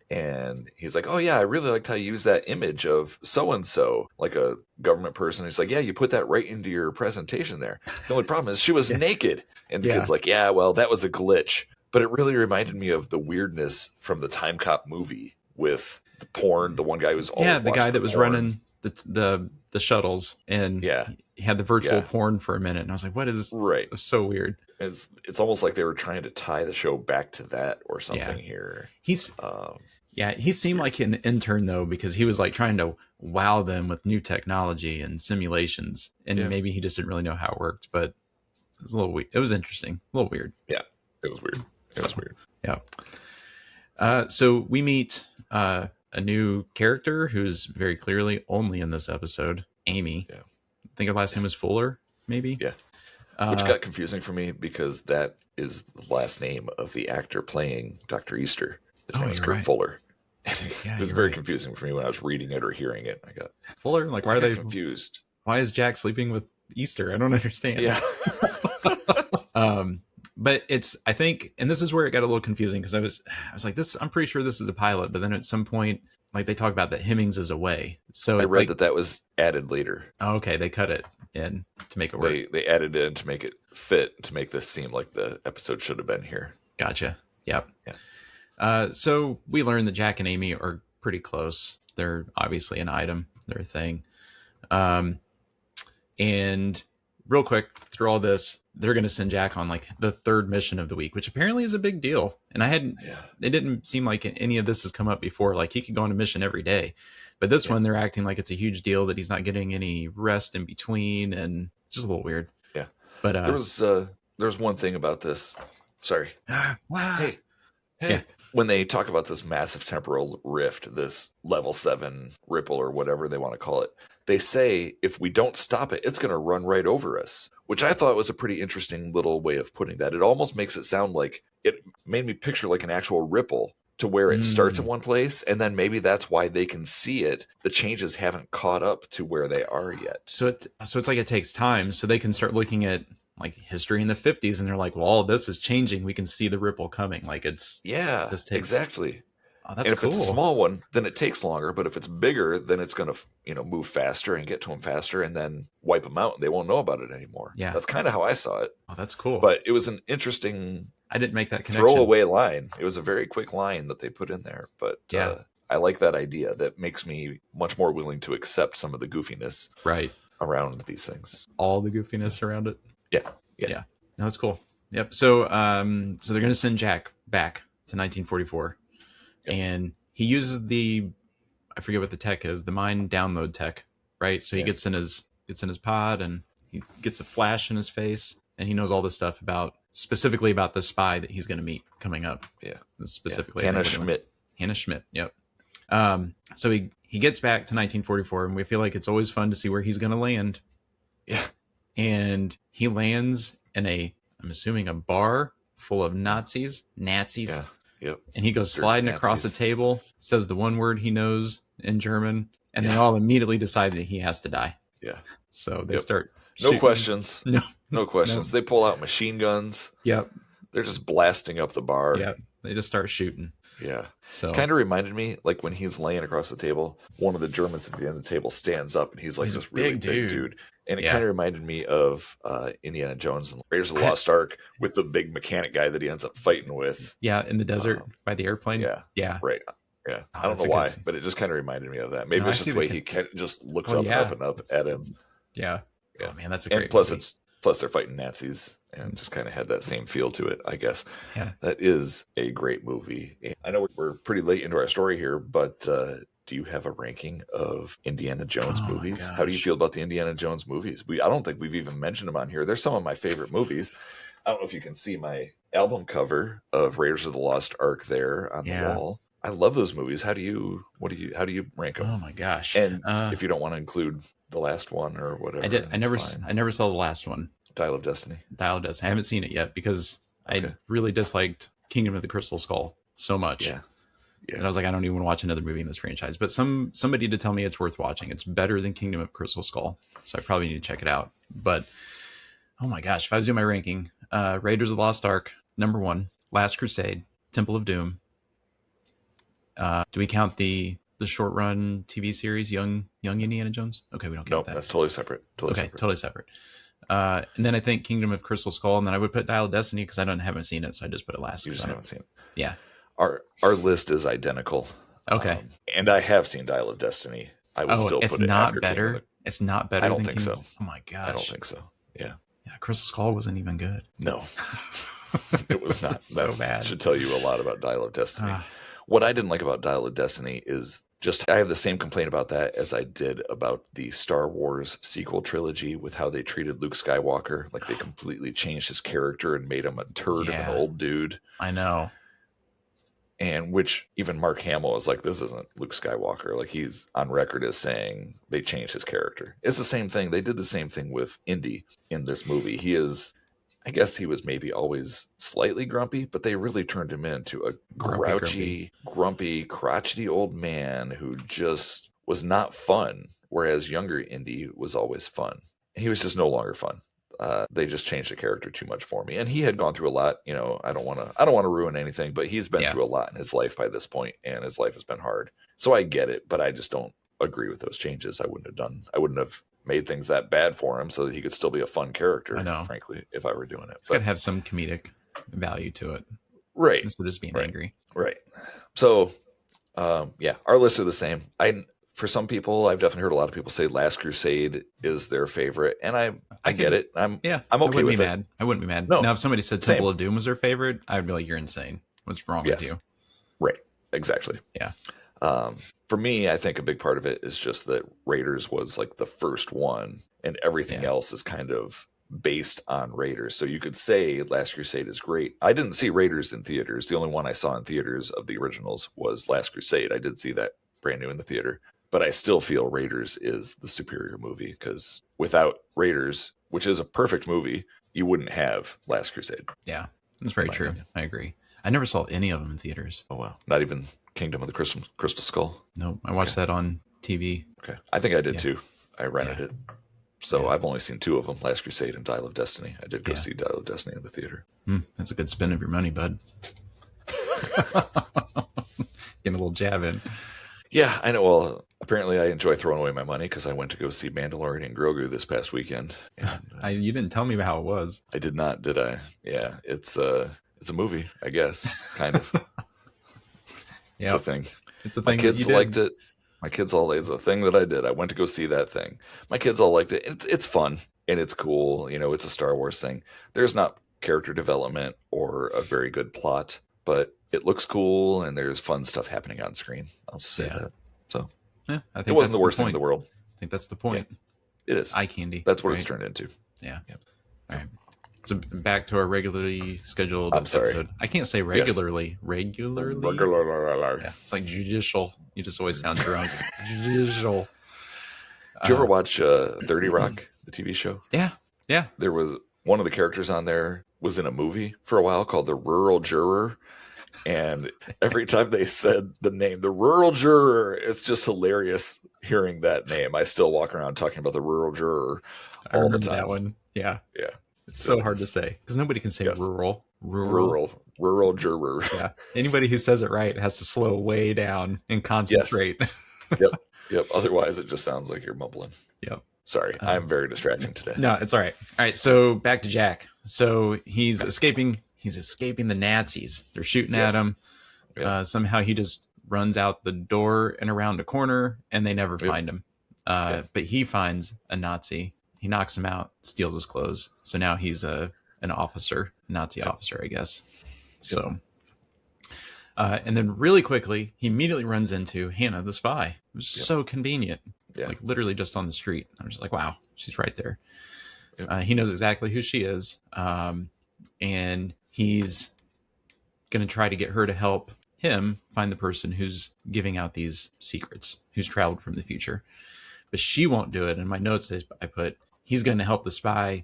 B: And he's like, "Oh yeah, I really liked how you use that image of so-and-so, like a government person." He's like, "Yeah, you put that right into your presentation there. The only problem is she was naked." And the kid's like, "Yeah, well, that was a glitch." But it really reminded me of the weirdness from the Timecop movie with the porn, the one guy who was always
A: the guy that was running the shuttles, and he had the virtual porn for a minute, and I was like, "What is this?"
B: Right,
A: it was so weird.
B: It's almost like they were trying to tie the show back to that or something here.
A: He seemed like an intern though, because he was like trying to wow them with new technology and simulations, and maybe he just didn't really know how it worked. But it was a little weird. It was interesting, a little weird.
B: Yeah, it was weird. It was weird.
A: Yeah. So we meet a new character who's very clearly only in this episode, Amy.
B: Yeah.
A: I think her last name was Fuller, maybe.
B: Yeah. Which got confusing for me because that is the last name of the actor playing Dr. Easter. His name is Kurt Fuller. It was very confusing for me when I was reading it or hearing it. I got
A: Fuller? Like, why are they
B: confused? Why
A: is Jack sleeping with Easter? I don't understand.
B: Yeah.
A: But I think, and this is where it got a little confusing because I was like, I'm pretty sure this is a pilot, but then at some point, like they talk about that Hemmings is away. So
B: I read that was added later.
A: Oh, okay, they cut it in to make it work.
B: They added it in to make it fit, to make this seem like the episode should have been here.
A: Gotcha. Yep. Yeah. So we learned that Jack and Amy are pretty close. They're obviously an item. They're a thing. And real quick, through all this, they're going to send Jack on like the 3rd mission of the week, which apparently is a big deal. And it didn't seem like any of this has come up before. Like he could go on a mission every day, but this one, they're acting like it's a huge deal that he's not getting any rest in between, and just a little weird.
B: Yeah.
A: But
B: there's one thing about this. Sorry.
A: Wow.
B: Hey. Yeah. When they talk about this massive temporal rift, this level 7 ripple or whatever they want to call it, they say if we don't stop it, it's going to run right over us, which I thought was a pretty interesting little way of putting that. It almost makes it sound like, it made me picture like an actual ripple to where it starts in one place, and then maybe that's why they can see it. The changes haven't caught up to where they are yet.
A: So it's like it takes time, so they can start looking at like history in the 50s, and they're like, well, all this is changing. We can see the ripple coming. Like just takes...
B: exactly.
A: Oh, that's
B: and
A: cool.
B: If it's a small one, then it takes longer. But if it's bigger, then it's going to, move faster and get to them faster, and then wipe them out, and they won't know about it anymore.
A: Yeah,
B: that's kind of how I saw it.
A: Oh, that's cool.
B: But it was an interesting.
A: I didn't make that connection.
B: Throwaway line. It was a very quick line that they put in there, but I like that idea. That makes me much more willing to accept some of the goofiness
A: Right.
B: around these things.
A: All the goofiness around it.
B: Yeah.
A: No, that's cool. Yep. So so they're going to send Jack back to 1944, and he uses I forget what the tech is, the mind download tech, right? So he gets in his pod, and he gets a flash in his face, and he knows all this stuff specifically about the spy that he's going to meet coming up.
B: Yeah.
A: Specifically,
B: Hannah Schmidt.
A: Hannah Schmidt. Yep. So he gets back to 1944, and we feel like it's always fun to see where he's going to land.
B: Yeah.
A: And he lands in I'm assuming a bar full of Nazis.
B: Yeah. Yep.
A: And he goes sliding across the table, says the one word he knows in German, and they all immediately decide that he has to die.
B: Yeah.
A: So they start
B: No
A: shooting.
B: questions.
A: No
B: questions. They pull out machine guns.
A: Yep.
B: They're just blasting up the bar.
A: Yep. They just start shooting.
B: Yeah.
A: So
B: kind of reminded me, like when he's laying across the table, one of the Germans at the end of the table stands up, and he's like this really big dude. And it kind of reminded me of Indiana Jones and Raiders of the Lost Ark with the big mechanic guy that he ends up fighting with.
A: Yeah, in the desert by the airplane.
B: Yeah. Right. Yeah. I don't know why, but it just kind of reminded me of that. Maybe it's just the way he just looks up and up at him.
A: Yeah.
B: Yeah.
A: Oh, man, that's a great
B: movie. Plus they're fighting Nazis, and just kind of had that same feel to it, I guess.
A: Yeah.
B: That is a great movie. I know we're pretty late into our story here, but do you have a ranking of Indiana Jones movies? How do you feel about the Indiana Jones movies? I don't think we've even mentioned them on here. They're some of my favorite movies. I don't know if you can see my album cover of Raiders of the Lost Ark there on the wall. I love those movies. How do you rank them?
A: Oh my gosh.
B: And if you don't want to include the last one or whatever.
A: I never saw the last one.
B: Dial of Destiny.
A: I haven't seen it yet because I really disliked Kingdom of the Crystal Skull so much. Yeah. And I was like, I don't even want to watch another movie in this franchise. But somebody to tell me it's worth watching. It's better than Kingdom of Crystal Skull. So I probably need to check it out. But oh my gosh, if I was doing my ranking, Raiders of the Lost Ark, number 1, Last Crusade, Temple of Doom. Do we count the short run TV series, Young Indiana Jones? Okay, we don't count that.
B: That's totally separate.
A: Totally separate. And then I think Kingdom of Crystal Skull, and then I would put Dial of Destiny because I haven't seen it, so I just put it last.
B: You just haven't seen it.
A: Yeah.
B: Our list is identical.
A: Okay.
B: And I have seen Dial of Destiny. I would still put it.
A: It's not better. It's not better.
B: I don't think so.
A: Oh my gosh.
B: I don't think so. Yeah.
A: Yeah. Crystal Skull wasn't even good.
B: No. It was not.
A: So
B: that
A: bad.
B: Should tell you a lot about Dial of Destiny. What I didn't like about Dial of Destiny is just I have the same complaint about that as I did about the Star Wars sequel trilogy with how they treated Luke Skywalker. Like they completely changed his character and made him a turd of an old dude.
A: I know.
B: And which even Mark Hamill is like, this isn't Luke Skywalker. Like he's on record as saying they changed his character. It's the same thing. They did the same thing with Indy in this movie. I guess he was maybe always slightly grumpy, but they really turned him into a grouchy, grumpy, crotchety old man who just was not fun. Whereas younger Indy was always fun. He was just no longer fun. They just changed the character too much for me. And he had gone through a lot. You know, I don't want to ruin anything, but he's been through a lot in his life by this point, and his life has been hard. So I get it, but I just don't agree with those changes. I wouldn't have made things that bad for him so that he could still be a fun character. I know, frankly, if I were doing it.
A: It's got to have some comedic value to it.
B: Right.
A: Instead of just being angry.
B: Right. So, our lists are the same. For some people, I've definitely heard a lot of people say Last Crusade is their favorite, and I get it. I'm okay with it.
A: I wouldn't be mad.
B: No.
A: Now, if somebody said Temple of Doom was their favorite, I'd be like, you're insane. What's wrong with you?
B: Right. Exactly.
A: Yeah.
B: For me, I think a big part of it is just that Raiders was like the first one, and everything else is kind of based on Raiders. So you could say Last Crusade is great. I didn't see Raiders in theaters. The only one I saw in theaters of the originals was Last Crusade. I did see that brand new in the theater. But I still feel Raiders is the superior movie because without Raiders, which is a perfect movie, you wouldn't have Last Crusade.
A: Yeah, that's very true. I agree. I never saw any of them in theaters.
B: Oh, wow. Not even Kingdom of the Crystal Skull?
A: No, I watched that on TV.
B: Okay. I think I did too. I rented it. So I've only seen 2 of them, Last Crusade and Dial of Destiny. I did go see Dial of Destiny in the theater.
A: That's a good spend of your money, bud. Getting a little jab in.
B: Yeah, I know. Well, apparently I enjoy throwing away my money because I went to go see Mandalorian and Grogu this past weekend. And,
A: you didn't tell me how it was.
B: I did not, did I? Yeah, it's a movie, I guess, kind of.
A: Yeah,
B: it's a thing.
A: It's a
B: My
A: thing
B: kids
A: that you did.
B: liked it. My kids all, it's a thing that I did. I went to go see that thing. My kids all liked it. It's fun and it's cool. You know, it's a Star Wars thing. There's not character development or a very good plot, but it looks cool and there's fun stuff happening on screen. I'll just say that. So
A: Yeah, I think
B: it wasn't
A: that's
B: the worst thing
A: point.
B: in the world.
A: I think that's the point.
B: It is.
A: Eye candy.
B: That's what
A: right?
B: it's turned into.
A: Yeah.
B: Yep.
A: All right. So back to our regularly scheduled
B: I'm sorry.
A: episode. I can't say regularly. Regularly? Yeah, it's like judicial. You just always sound drunk. Judicial.
B: Did you ever watch 30 Rock, the TV show?
A: Yeah. Yeah.
B: There was one of the characters on there was in a movie for a while called The Rural Juror. And every time they said the name, The Rural Juror, it's just hilarious hearing that name. I still walk around talking about The Rural Juror all the time.
A: That one. Yeah.
B: Yeah.
A: It's so hard to say because nobody can say rural.
B: Rural Juror.
A: Yeah. Anybody who says it right has to slow way down and concentrate.
B: Yes. Yep. Otherwise, it just sounds like you're mumbling.
A: Yep.
B: Sorry, I'm very distracting today.
A: No, it's all right. All right, so back to Jack. So he's escaping. He's escaping the Nazis. They're shooting at him.
B: Yep.
A: Somehow he just runs out the door and around a corner, and they never find him. But he finds a Nazi. He knocks him out, steals his clothes. So now he's an officer, Nazi officer, I guess. So, and then really quickly, he immediately runs into Hannah, the spy. It was so convenient.
B: Yeah.
A: Like literally just on the street. I'm just like, wow, she's right there.
B: Yep.
A: He knows exactly who she is. And he's going to try to get her to help him find the person who's giving out these secrets, who's traveled from the future. But she won't do it. In my notes, I put, he's going to help the spy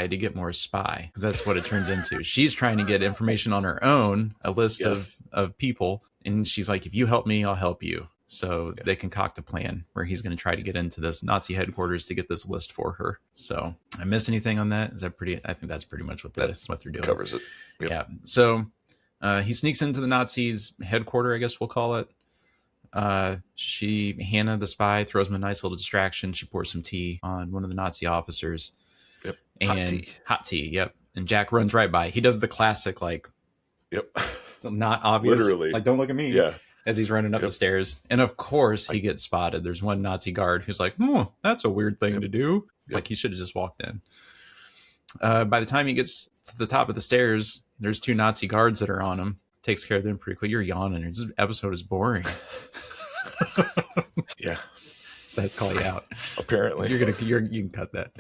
A: to get more spy, because that's what it turns into. She's trying to get information on her own, a list of people. And she's like, if you help me, I'll help you. So they concoct a plan where he's going to try to get into this Nazi headquarters to get this list for her. So I miss anything on that? Is that pretty? I think that's pretty much what they're doing.
B: Covers it. Yep.
A: Yeah. So he sneaks into the Nazis' headquarters, I guess we'll call it. Hannah, the spy, throws him a nice little distraction. She pours some tea on one of the Nazi officers.
B: Yep.
A: And hot tea. Yep. And Jack runs right by. He does the classic, like, not obvious.
B: Literally.
A: Like, don't look at me.
B: Yeah.
A: As he's running up the stairs. And of course, he gets spotted. There's one Nazi guard who's like, that's a weird thing to do. Like, he should have just walked in. By the time he gets to the top of the stairs, there's two Nazi guards that are on him. Takes care of them pretty quick. You're yawning. This episode is boring.
B: Yeah.
A: So I had to call you out.
B: Apparently.
A: You can cut that.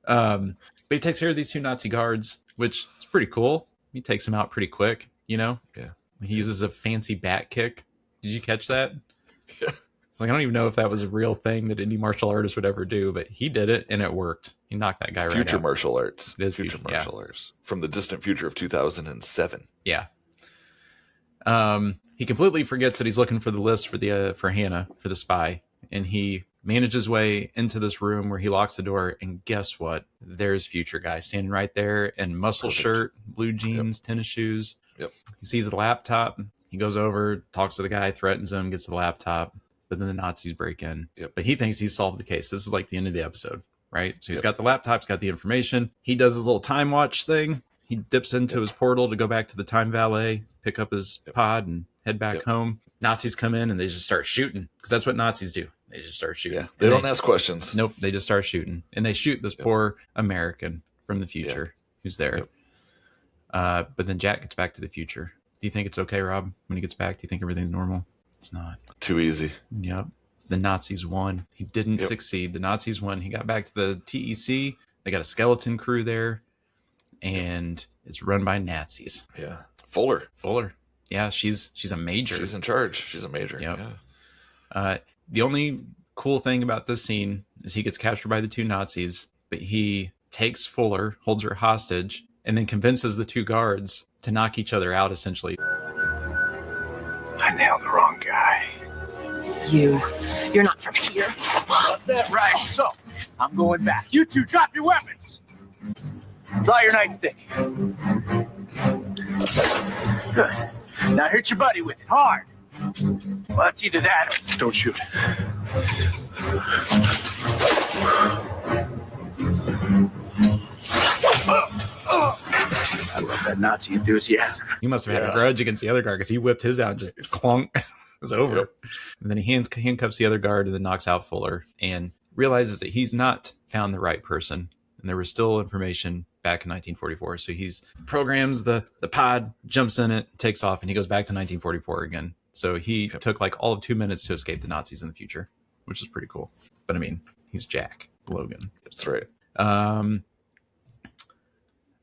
A: But he takes care of these two Nazi guards, which is pretty cool. He takes them out pretty quick, you know?
B: Yeah.
A: He uses a fancy bat kick. Did you catch that?
B: Yeah.
A: It's like, I don't even know if that was a real thing that any martial artist would ever do, but he did it and it worked. He knocked that guy right out.
B: Future martial arts.
A: It is
B: future martial arts from the distant future of 2007.
A: Yeah. He completely forgets that he's looking for the list for Hannah, for the spy, and he manages his way into this room where he locks the door, and guess what? There's future guy standing right there in muscle shirt, blue jeans, tennis shoes.
B: Yep.
A: He sees the laptop. He goes over, talks to the guy, threatens him, gets the laptop, but then the Nazis break in.
B: Yep.
A: But he thinks he's solved the case. This is like the end of the episode, right? So he's got the laptop, he's got the information. He does his little time watch thing. He dips into his portal to go back to the time valet, pick up his pod, and head back home. Nazis come in and they just start shooting, because that's what Nazis do. They just start shooting.
B: Yeah. They don't ask questions.
A: Nope. They just start shooting, and they shoot this poor American from the future who's there. But then Jack gets back to the future. Do you think it's okay, Rob, when he gets back? Do you think everything's normal? It's not.
B: Too easy.
A: Yep. The Nazis won. He didn't succeed. The Nazis won. He got back to the TEC. They got a skeleton crew there, and it's run by Nazis.
B: Yeah. Fuller.
A: Yeah, she's a major.
B: She's in charge. She's a major.
A: Yep.
B: Yeah.
A: The only cool thing about this scene is he gets captured by the two Nazis, but he takes Fuller, holds her hostage, and then convinces the two guards to knock each other out, essentially.
D: I nailed the wrong guy.
E: You're not from here.
D: That's that right. So, I'm going back. You two, drop your weapons. Draw your nightstick. Good. Now hit your buddy with it, hard. Well, it's either that or don't shoot. I love that Nazi enthusiasm.
A: He must have had a grudge against the other guard because he whipped his out and just clunk. was over.
B: Yep.
A: And then he handcuffs the other guard and then knocks out Fuller and realizes that he's not found the right person. And there was still information back in 1944. So he's programs the pod, jumps in it, takes off, and he goes back to 1944 again. So he took like all of 2 minutes to escape the Nazis in the future, which is pretty cool. But I mean, he's Jack Logan.
B: That's right.
A: All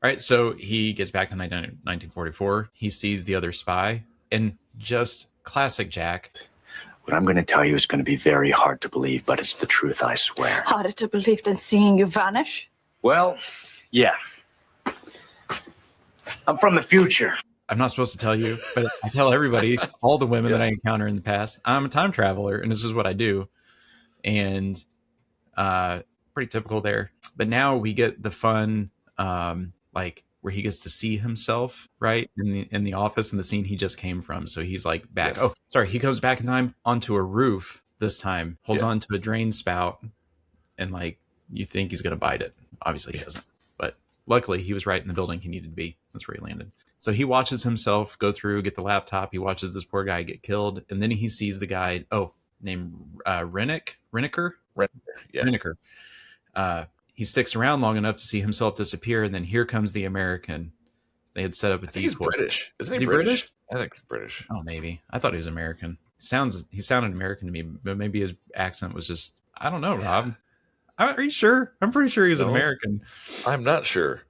A: right, so he gets back to 1944. He sees the other spy, and just classic Jack.
D: What I'm going to tell you is going to be very hard to believe, but it's the truth, I swear.
F: Harder to believe than seeing you vanish?
D: Well, yeah. I'm from the future.
A: I'm not supposed to tell you, but I tell everybody, all the women that I encounter in the past, I'm a time traveler, and this is what I do. And pretty typical there. But now we get the fun, like where he gets to see himself, right, in the office in the scene he just came from. So he's like back.
B: Yes.
A: Oh, sorry, he comes back in time onto a roof this time, holds on to a drain spout, and like you think he's gonna bite it. Obviously he doesn't. But luckily he was right in the building he needed to be. That's where he landed. So he watches himself go through, get the laptop. He watches this poor guy get killed, and then he sees the guy. Named Renneker.
B: Yeah.
A: Renneker. He sticks around long enough to see himself disappear, and then here comes the American. They had set up a decoy.
B: He's British. Isn't
A: Is
B: he
A: he
B: British? I think he's British.
A: Oh, maybe. I thought he was American. He sounded American to me, but maybe his accent was just, I don't know, Rob. Are you sure? I'm pretty sure he was American.
B: I'm not sure.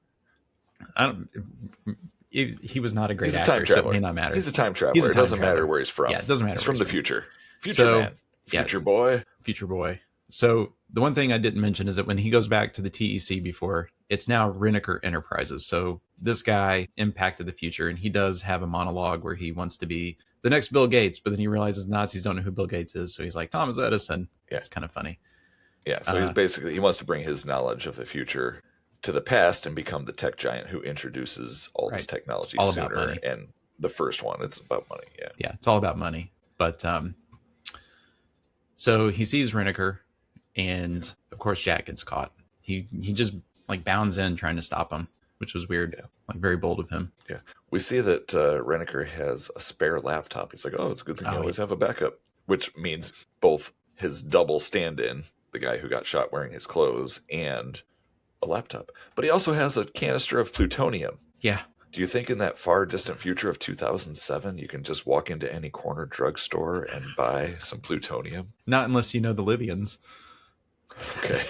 A: He was not a great
B: He's a
A: actor,
B: time
A: so
B: traveler.
A: it may not matter.
B: He's a time traveler. It doesn't matter where he's from.
A: Yeah, it doesn't matter.
B: He's from
A: where
B: the
A: he's
B: future. Future
A: So,
B: man. Future
A: yes.
B: boy.
A: Future boy. So the one thing I didn't mention is that when he goes back to the TEC before, it's now Renneker Enterprises. So this guy impacted the future, and he does have a monologue where he wants to be the next Bill Gates, but then he realizes Nazis don't know who Bill Gates is. So he's like, Thomas Edison.
B: Yeah.
A: It's kind of funny.
B: Yeah, so he's basically, he wants to bring his knowledge of the future to the past and become the tech giant who introduces all this technology
A: all about
B: sooner.
A: money.
B: And the first one, it's about money. Yeah.
A: Yeah, it's all about money. But so he sees Renneker, and of course Jack gets caught. He just like bounds in trying to stop him, which was weird.
B: Yeah.
A: Like very bold of him.
B: Yeah. We see that Renneker has a spare laptop. He's like, oh, it's a good thing you always have a backup, which means both his double stand-in, the guy who got shot wearing his clothes, and a laptop. But he also has a canister of plutonium.
A: Yeah.
B: Do you think in that far distant future of 2007, you can just walk into any corner drugstore and buy some plutonium?
A: Not unless you know the Libyans.
B: Okay.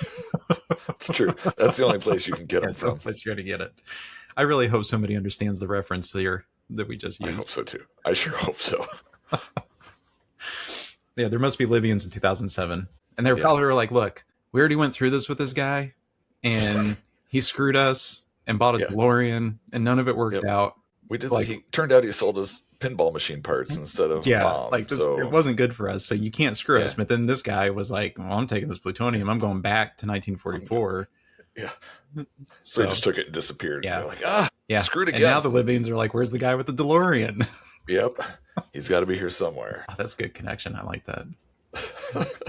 B: It's true. That's the only place you can get them
A: That's the only
B: from.
A: place you're going to get it. I really hope somebody understands the reference here that we just
B: I
A: used.
B: hope so too. I sure hope so.
A: Yeah, there must be Libyans in 2007. And they probably were like, look, we already went through this with this guy, and he screwed us and bought a DeLorean, and none of it worked out.
B: We did he turned out he sold us pinball machine parts instead of bomb,
A: like this,
B: so
A: it wasn't good for us, so you can't screw us. But then this guy was like, well, I'm taking this plutonium, I'm going back to 1944.
B: Yeah. So he just took it and disappeared.
A: Yeah.
B: They're like, screwed again.
A: And now the Libyans are like, where's the guy with the DeLorean?
B: Yep. He's got to be here somewhere.
A: Oh, that's a good connection. I like that.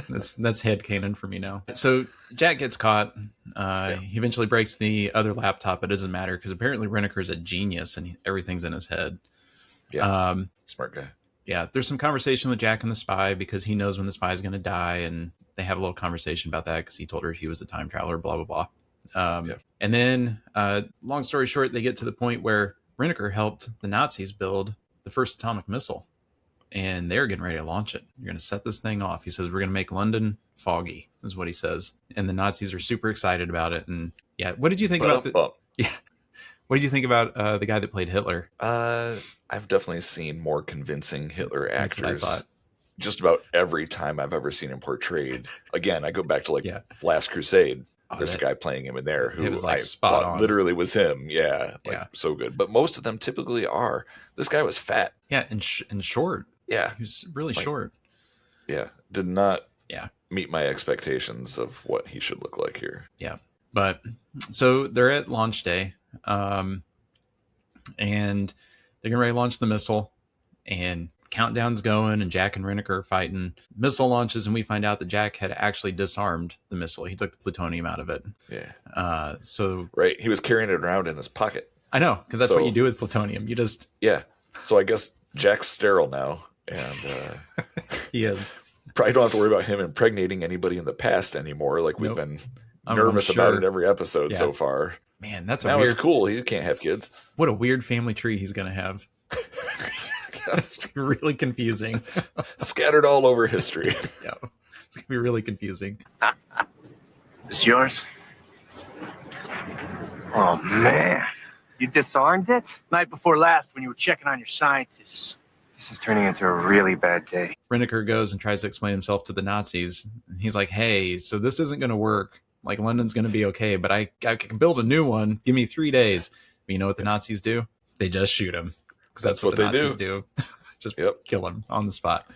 A: that's headcanon for me now. So Jack gets caught. He eventually breaks the other laptop. It doesn't matter because apparently Renneker's a genius and everything's in his head.
B: Yeah. Smart guy.
A: Yeah. There's some conversation with Jack and the spy because he knows when the spy is going to die, and they have a little conversation about that because he told her he was a time traveler, blah, blah, blah. And then, long story short, they get to the point where Renneker helped the Nazis build the first atomic missile. And they're getting ready to launch it. You're going to set this thing off. He says, we're going to make London foggy, is what he says. And the Nazis are super excited about it. And yeah, what did you think about the... Yeah. What did you think about the guy that played Hitler?
B: I've definitely seen more convincing Hitler actors.
A: That's what I thought.
B: Just about every time I've ever seen him portrayed. Again, I go back to Last Crusade. There's a guy playing him in there who
A: was like
B: I
A: spot
B: thought
A: on.
B: literally was him. Yeah, so good. But most of them typically are. This guy was fat.
A: Yeah, and short.
B: Yeah.
A: He was really short.
B: Yeah. Did not meet my expectations of what he should look like here.
A: Yeah. But so they're at launch day, and they're getting ready to launch the missile, and countdown's going, and Jack and Renneker are fighting. Missile launches, and we find out that Jack had actually disarmed the missile. He took the plutonium out of it.
B: Yeah.
A: So
B: right. He was carrying it around in his pocket.
A: I know, because that's what you do with plutonium. You just...
B: Yeah. So I guess Jack's sterile now, And
A: He is.
B: probably don't have to worry about him impregnating anybody in the past anymore. Like we've been nervous about it every episode so far.
A: Man, that's
B: now
A: weird.
B: It's cool. He can't have kids.
A: What a weird family tree he's going to have. It's really confusing.
B: Scattered all over history.
A: Yeah, it's going to be really confusing.
D: This yours? Oh, man. You disarmed it? Night before last when you were checking on your scientists. This is turning into a really bad day.
A: Renneker goes and tries to explain himself to the Nazis. He's like, hey, so this isn't going to work. Like, London's going to be okay, but I can build a new one. Give me 3 days. But you know what the Nazis do? They just shoot him. Because that's what the Nazis do. Just kill him on the spot.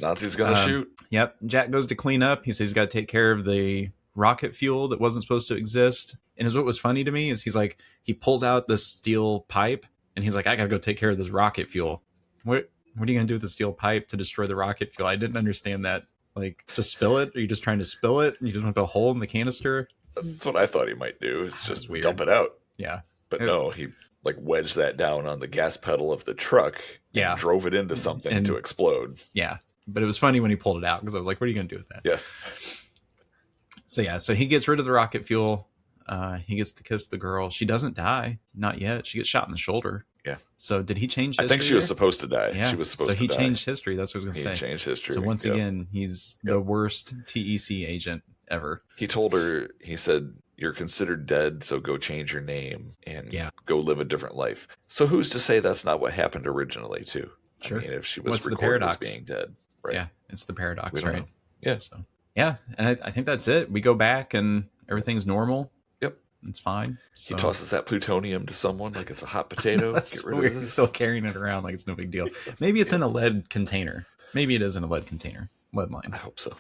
B: Nazis going to shoot.
A: Yep. Jack goes to clean up. He says he's got to take care of the rocket fuel that wasn't supposed to exist. And what was funny to me is he's like, he pulls out this steel pipe and he's like, I got to go take care of this rocket fuel. What are you going to do with the steel pipe to destroy the rocket fuel? I didn't understand that. Like, just spill it? Are you just trying to spill it? And you just want to put a hole in the canister?
B: That's what I thought he might do. Is just
A: weird.
B: Dump it out.
A: Yeah.
B: But no, he like wedged that down on the gas pedal of the truck. And drove it into something to explode.
A: Yeah. But it was funny when he pulled it out because I was like, what are you going to do with that?
B: Yes.
A: So he gets rid of the rocket fuel. He gets to kiss the girl. She doesn't die. Not yet. She gets shot in the shoulder.
B: Yeah.
A: So did he change history?
B: I think she was supposed to die.
A: Yeah.
B: She was supposed to die.
A: So he changed history. That's what I was going to say.
B: He changed history.
A: So once again, he's the worst TEC agent ever.
B: He told her, he said, you're considered dead, so go change your name and go live a different life. So who's to say that's not what happened originally, too?
A: Sure.
B: I mean, if she was
A: What's the
B: recorded
A: paradox?
B: as being dead. Right.
A: Yeah, it's the paradox,
B: We don't
A: right?
B: know. Yeah.
A: So, yeah, and I think that's it. We go back and everything's normal.
B: Yep.
A: It's fine. So.
B: He tosses that plutonium to someone like it's a hot potato.
A: That's
B: Get rid
A: weird.
B: of
A: He's
B: this.
A: still carrying it around like it's no big deal. Maybe it's in a lead container. Maybe it is in a lead container. Lead line.
B: I hope so.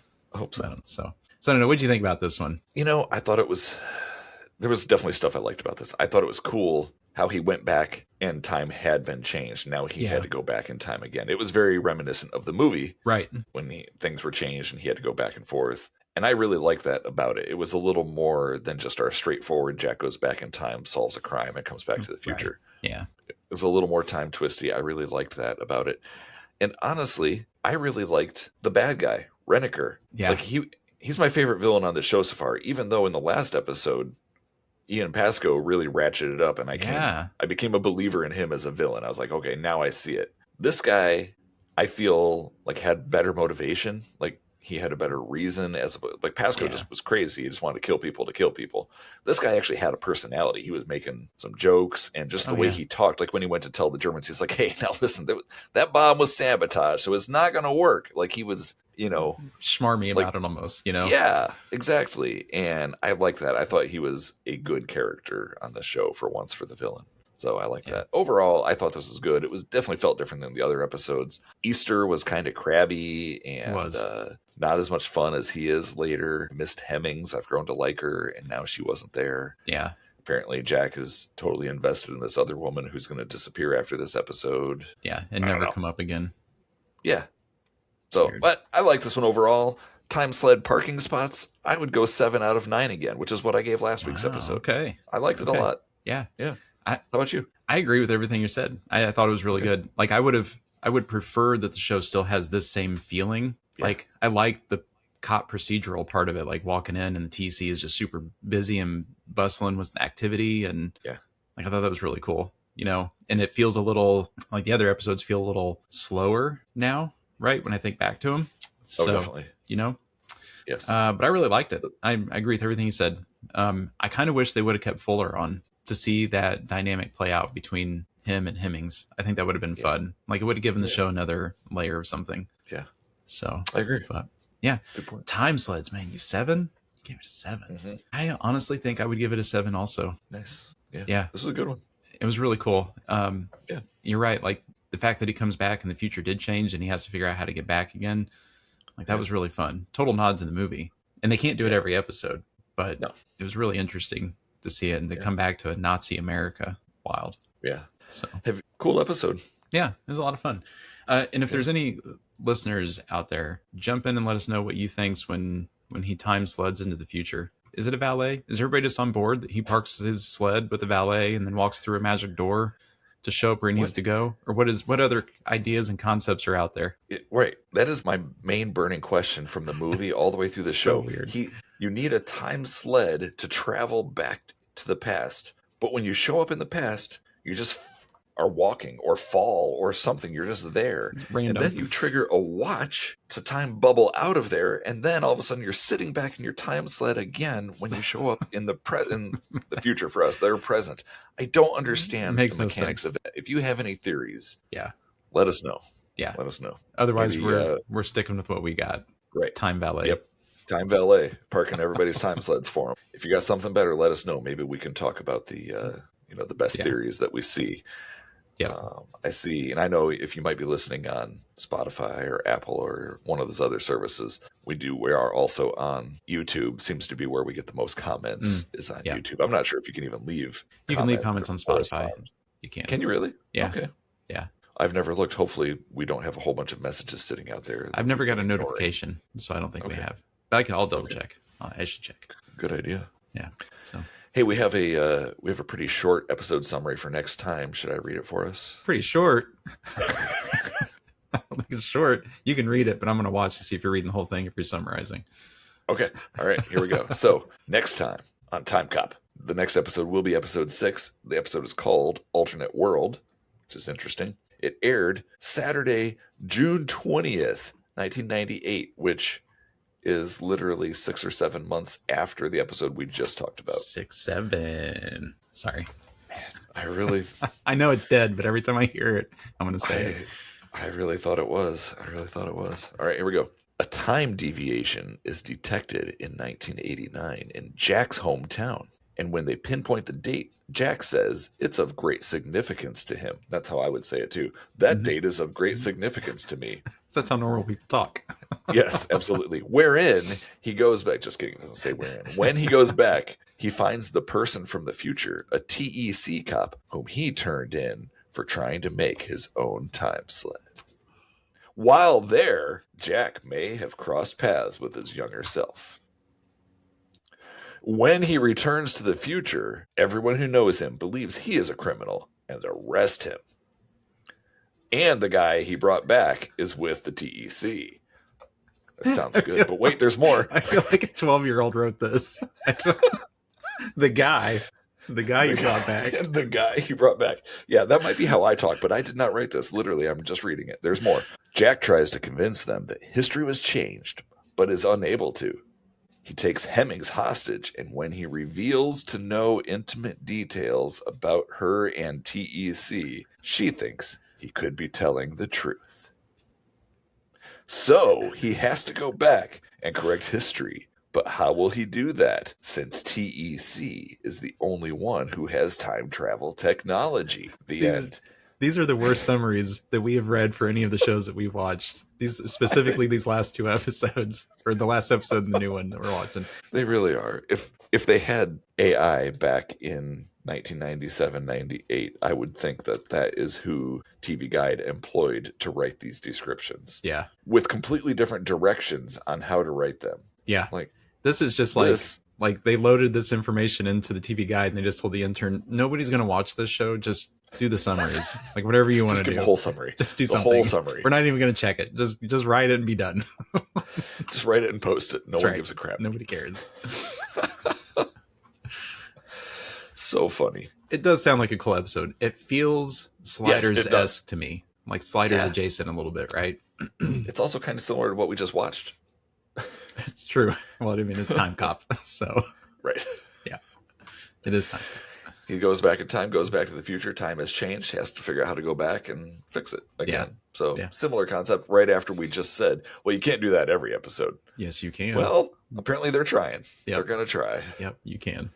B: So
A: I don't know. What do you think about this one?
B: You know, I thought there was definitely stuff I liked about this. I thought it was cool how he went back and time had been changed. Now he had to go back in time again. It was very reminiscent of the movie.
A: Right.
B: When things were changed and he had to go back and forth. And I really liked that about it. It was a little more than just our straightforward Jack goes back in time, solves a crime, and comes back to the future.
A: Right. Yeah.
B: It was a little more time twisty. I really liked that about it. And honestly, I really liked the bad guy, Renneker.
A: Yeah.
B: Like he's my favorite villain on the show so far, even though in the last episode, Ian Pascoe really ratcheted up, and I became a believer in him as a villain. I was like, okay, now I see it. This guy, I feel like had better motivation. Like he had a better reason like Pascoe just was crazy. He just wanted to kill people. This guy actually had a personality. He was making some jokes and just the way he talked. Like when he went to tell the Germans, he's like, hey, now listen, that bomb was sabotaged, so it's not going to work. Like he was,
A: schmarmy about it almost,
B: Yeah, exactly. And I like that. I thought he was a good character on the show for once for the villain. So I like that. Overall, I thought this was good. It was definitely felt different than the other episodes. Easter was kind of crabby and not as much fun as he is later. Missed Hemmings. I've grown to like her, and now she wasn't there.
A: Yeah.
B: Apparently, Jack is totally invested in this other woman who's going to disappear after this episode.
A: Yeah, and never come up again.
B: Yeah. So, but I like this one overall. Time sled parking spots, I would go 7 out of 9 again, which is what I gave last week's episode.
A: Okay.
B: I liked it a lot.
A: Yeah.
B: Yeah. How about you?
A: I agree with everything you said. I thought it was really good. Like I would prefer that the show still has this same feeling. Yeah. Like I like the cop procedural part of it, like walking in and the TC is just super busy and bustling with activity. And like I thought that was really cool, and it feels a little like the other episodes feel a little slower now, right? When I think back to them. So,
B: definitely.
A: Yes. But I really liked it. I agree with everything you said. I kind of wish they would have kept Fuller on to see that dynamic play out between him and Hemmings. I think that would have been fun. Like it would have given the show another layer of something.
B: Yeah.
A: So
B: I agree.
A: But yeah.
B: Good point.
A: Time sleds, man. You 7? You gave it a 7.
B: Mm-hmm.
A: I honestly think I would give it a 7 also.
B: Nice. Yeah.
A: Yeah.
B: This is a good one.
A: It was really cool. You're right. Like the fact that he comes back and the future did change and he has to figure out how to get back again. Like that was really fun. Total nods in the movie. And they can't do it every episode, but it was really interesting to see it. And they come back to a Nazi America. Wild.
B: Yeah.
A: So
B: cool episode.
A: Yeah, it was a lot of fun. And if there's any listeners out there, jump in and let us know what you think's when he time sleds into the future. Is it a valet? Is everybody just on board that he parks his sled with a valet and then walks through a magic door to show up where he needs to go? Or what other ideas and concepts are out there?
B: Right. That is my main burning question from the movie all the way through the show.
A: Weird.
B: You need a time sled to travel back to the past. But when you show up in the past, you just are walking or fall or something. You're just there.
A: It's random.
B: And then you trigger a watch to time bubble out of there. And then all of a sudden you're sitting back in your time sled again when you show up in the future for us. They're present. I don't understand the mechanics of it. If you have any theories, let us know.
A: Yeah.
B: Let us know.
A: Otherwise, we're sticking with what we got.
B: Right.
A: Time valet.
B: Yep. Time valet. Parking everybody's time sleds for them. If you got something better, let us know. Maybe we can talk about the the best theories that we see.
A: Yeah.
B: I see, and I know if you might be listening on Spotify or Apple or one of those other services, we are also on YouTube. Seems to be where we get the most comments is on YouTube. I'm not sure if you can even leave.
A: You can leave comments on Spotify. You can.
B: Can you really?
A: Yeah.
B: Okay.
A: Yeah.
B: I've never looked. Hopefully, we don't have a whole bunch of messages sitting out there.
A: I've never got a notification, so I don't think we have. But I'll double check. I should check.
B: Good idea.
A: Yeah. So.
B: Hey, we have a pretty short episode summary for next time. Should I read it for us?
A: Pretty short. I don't think it's short. You can read it, but I'm going to watch to see if you're reading the whole thing, if you're summarizing.
B: Okay. All right. Here we go. So next time on Timecop, the next episode will be episode 6. The episode is called Alternate World, which is interesting. It aired Saturday, June 20th, 1998, which is literally 6 or 7 months after the episode we just talked about.
A: 6, 7. Sorry.
B: Man,
A: I know it's dead, but every time I hear it, I'm going to say it.
B: I really thought it was. All right, here we go. A time deviation is detected in 1989 in Jack's hometown. And when they pinpoint the date, Jack says it's of great significance to him. That's how I would say it too. That date is of great significance to me.
A: That's how normal people talk.
B: Yes, absolutely. Wherein he goes back. Just kidding. It doesn't say wherein. When he goes back, he finds the person from the future, a TEC cop, whom he turned in for trying to make his own time sled. While there, Jack may have crossed paths with his younger self. When he returns to the future, everyone who knows him believes he is a criminal and arrest him. And the guy he brought back is with the TEC. That sounds good, but wait, there's more.
A: I feel like a 12-year-old wrote this. The guy you brought back.
B: The guy he brought back. Yeah, that might be how I talk, but I did not write this. Literally, I'm just reading it. There's more. Jack tries to convince them that history was changed, but is unable to. He takes Hemmings hostage, and when he reveals to know intimate details about her and TEC, she thinks he could be telling the truth. So he has to go back and correct history. But how will he do that, since TEC is the only one who has time travel technology? The end.
A: These are the worst summaries that we have read for any of the shows that we've watched. Specifically these last 2 episodes, or the last episode and the new one that we're watching.
B: They really are. If they had AI back in 1997, 98, I would think that is who TV Guide employed to write these descriptions.
A: Yeah.
B: With completely different directions on how to write them.
A: Yeah.
B: Like
A: this is just like they loaded this information into the TV Guide and they just told the intern, nobody's going to watch this show. Just do the summaries, like whatever you want to do.
B: The whole summary.
A: Just do
B: the
A: something.
B: Whole summary.
A: We're not even going to check it. Just write it and be done.
B: Just write it and post it. No one gives a crap.
A: Nobody cares.
B: So funny.
A: It does sound like a cool episode. It feels Sliders-esque to me, like Sliders adjacent a little bit, right?
B: It's also kind of similar to what we just watched.
A: It's true. Well, I mean, it's Timecop, so
B: right.
A: Yeah, it is time.
B: He goes back in time, goes back to the future. Time has changed. He has to figure out how to go back and fix it again. Yeah. So similar concept right after we just said, well, you can't do that every episode.
A: Yes, you can.
B: Well, apparently they're trying.
A: Yep.
B: They're going to try.
A: Yep, you can.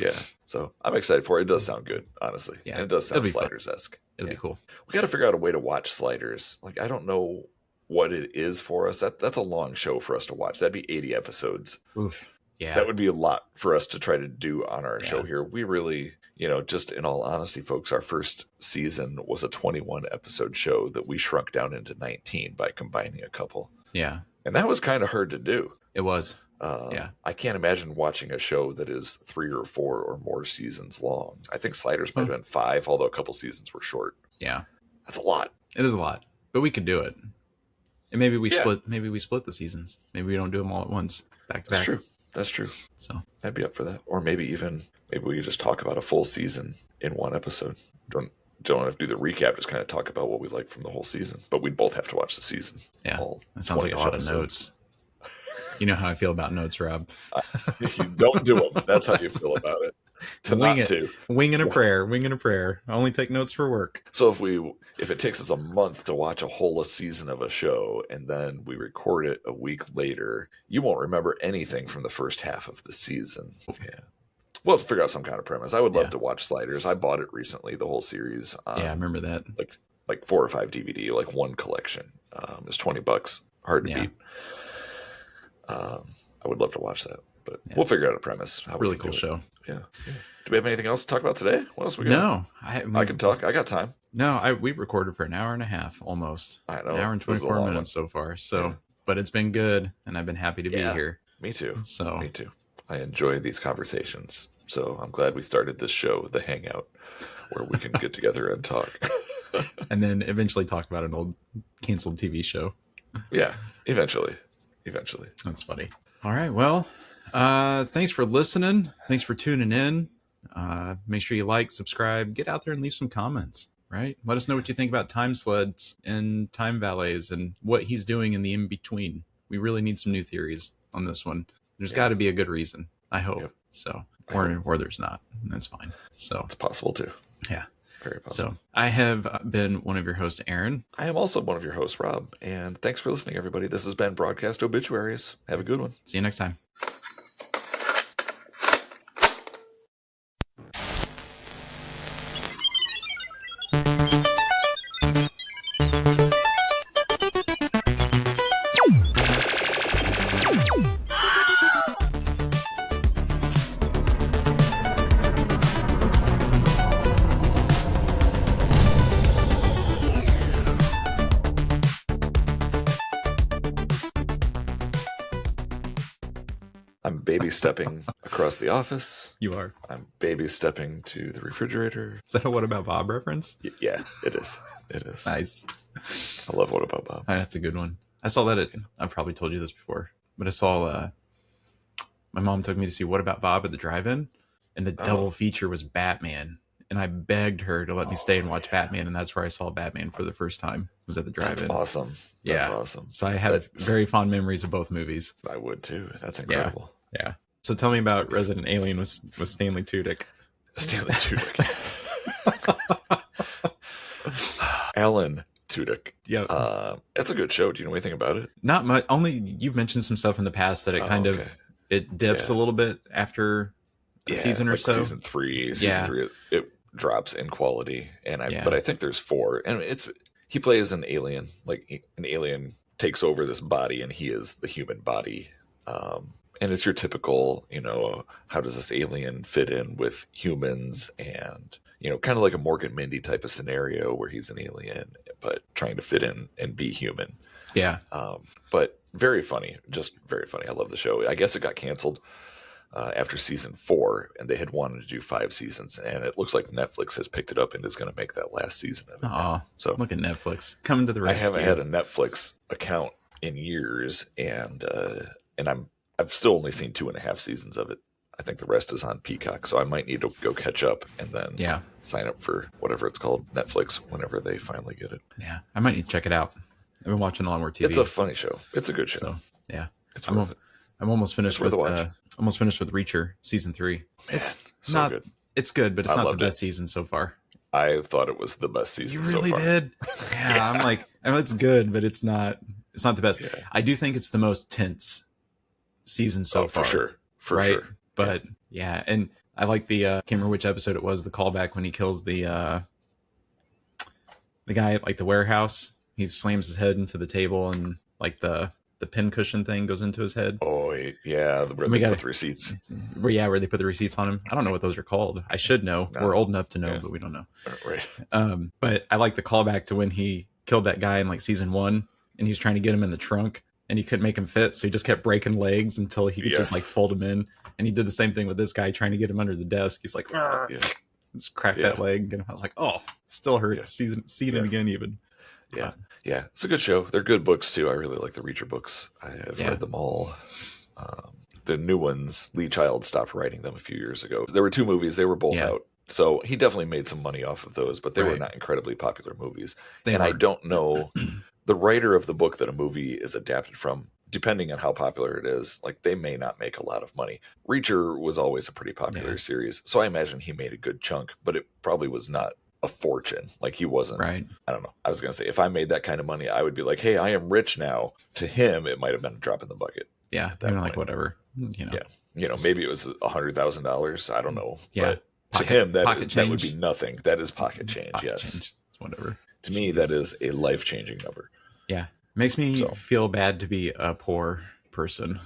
B: Yeah. So I'm excited for it. It does sound good, honestly. Yeah. And it does sound Sliders-esque.
A: It'll be cool.
B: We got to figure out a way to watch Sliders. Like, I don't know what it is for us. That's a long show for us to watch. That'd be 80 episodes.
A: Oof. Yeah.
B: That would be a lot for us to try to do on our show here. We really, just in all honesty, folks, our first season was a 21 episode show that we shrunk down into 19 by combining a couple.
A: Yeah.
B: And that was kind of hard to do.
A: It was. Yeah.
B: I can't imagine watching a show that is 3 or 4 or more seasons long. I think Sliders might have been 5, although a couple seasons were short.
A: Yeah.
B: That's a lot.
A: It is a lot, but we could do it. And maybe we
B: Yeah.
A: split the seasons. Maybe we don't do them all at once, back to back.
B: That's true.
A: So
B: I'd be up for that. Or maybe we could just talk about a full season in one episode. Don't have to do the recap, just kind of talk about what we like from the whole season. But we'd both have to watch the season.
A: yeah,
B: All
A: that sounds like a lot
B: episodes.
A: of notes. You know how I feel about notes, Rob.
B: You don't do them. That's how you feel about it.
A: Winging a prayer. I only take notes for work.
B: So if it takes us a month to watch a whole season of a show and then we record it a week later, you won't remember anything from the first half of the season. Yeah. We'll have to figure out some kind of premise. I would love to watch Sliders. I bought it recently, the whole series.
A: Yeah, I remember that.
B: Like 4 or 5 DVD, like one collection. It's $20. Hard to beat. I would love to watch that, but we'll figure out a premise.
A: Really cool show.
B: Yeah. Do we have anything else to talk about today? What else we got?
A: No,
B: I can talk. I got time.
A: No, we recorded for an hour and a half almost.
B: I know.
A: An hour and 24 minutes so far. So, but it's been good, and I've been happy to be here.
B: Me too.
A: So
B: me too. I enjoy these conversations. So I'm glad we started this show, The Hangout, where we can get together and talk.
A: And then eventually talk about an old canceled TV show.
B: Yeah, eventually.
A: That's funny. All right. Well, thanks for listening. Thanks for tuning in. Make sure you like, subscribe, get out there and leave some comments, right? Let us know what you think about time sleds and time valets and what he's doing in the in-between. We really need some new theories on this one. There's got to be a good reason, I hope.
B: Yep.
A: So, or there's not. That's fine. So
B: it's possible too.
A: Yeah.
B: Very possible.
A: So I have been one of your hosts, Aaron.
B: I am also one of your hosts, Rob. And thanks for listening, everybody. This has been Broadcast Obituaries. Have a good one.
A: See you next time.
B: I'm baby stepping across the office.
A: You are.
B: I'm baby stepping to the refrigerator.
A: Is that a What About Bob reference?
B: Yeah, it is. It is.
A: Nice.
B: I love What About Bob.
A: That's a good one. I saw that I've probably told you this before, but I saw my mom took me to see What About Bob at the drive-in, and the double feature was Batman. And I begged her to let me stay and watch Batman, and that's where I saw Batman for the first time, was at the drive-in.
B: That's awesome. That's awesome.
A: So I have very fond memories of both movies.
B: I would too. That's incredible.
A: Yeah. So tell me about Resident Alien with Stanley Tudic.
B: Stanley Tudic. Alan Tudic.
A: Yeah.
B: It's a good show. Do you know anything about it?
A: Not much. Only you've mentioned some stuff in the past that it it dips a little bit after a season or so.
B: Season 3. Season 3. It drops in quality, but I think there's 4, and he plays an alien. Like an alien takes over this body, and he is the human body. And it's your typical, how does this alien fit in with humans, and kind of like a Morgan Mindy type of scenario where he's an alien but trying to fit in and be human.
A: Yeah.
B: But very funny, just very funny. I love the show. I guess it got canceled after season 4, and they had wanted to do 5 seasons, and it looks like Netflix has picked it up and is going to make that last season of it.
A: Oh, so look at Netflix coming to the rescue.
B: I haven't had a Netflix account in years, and I've still only seen 2.5 seasons of it. I think the rest is on Peacock, so I might need to go catch up and then sign up for whatever it's called, Netflix, whenever they finally get it.
A: Yeah, I might need to check it out. I've been watching a lot more TV.
B: It's a funny show. It's a good show.
A: So yeah,
B: it's worth it.
A: I'm almost finished with Reacher season 3. It's not good. It's good, but it's not the best season so far.
B: I thought it was the best season so far.
A: You really did? Yeah, I'm like, it's good, but it's not the best. Yeah. I do think it's the most tense season so far.
B: For sure.
A: But yeah, and I like the can't remember which episode it was, the callback when he kills the guy at like the warehouse. He slams his head into the table, and like the pin cushion thing goes into his head.
B: Oh yeah, where they put the receipts.
A: Where they put the receipts on him. I don't know what those are called. I should know. No. We're old enough to know, but we don't know.
B: Right.
A: But I like the callback to when he killed that guy in like season 1, and he was trying to get him in the trunk, and he couldn't make him fit, so he just kept breaking legs until he could just like fold him in. And he did the same thing with this guy trying to get him under the desk. He's like, just crack that leg, and I was like, oh, still hurt. Seeing him again, even.
B: Yeah, it's a good show. They're good books too. I really like the Reacher books. I have read them all. The new ones, Lee Child stopped writing them a few years ago. There were 2 movies. They were both out. So he definitely made some money off of those, but they were not incredibly popular movies. I don't know the writer of the book that a movie is adapted from, depending on how popular it is, like they may not make a lot of money. Reacher was always a pretty popular series, so I imagine he made a good chunk, but it probably was not a fortune. Like he wasn't, I don't know. I was going to say, if I made that kind of money, I would be like, hey, I am rich now. To him, it might have been a drop in the bucket.
A: Yeah, they're like, whatever.
B: Maybe it was $100,000. I don't know. Yeah. But to him, that would be nothing. That is pocket change. Change.
A: It's whatever.
B: To me, that is a life-changing number.
A: Yeah. Makes me feel bad to be a poor person.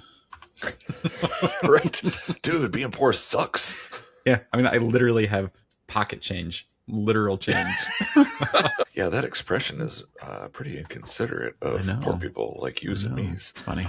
B: Right. Dude, being poor sucks.
A: Yeah. I mean, I literally have pocket change. Literal change.
B: Yeah, that expression is pretty inconsiderate of poor people like you and me.
A: It's funny.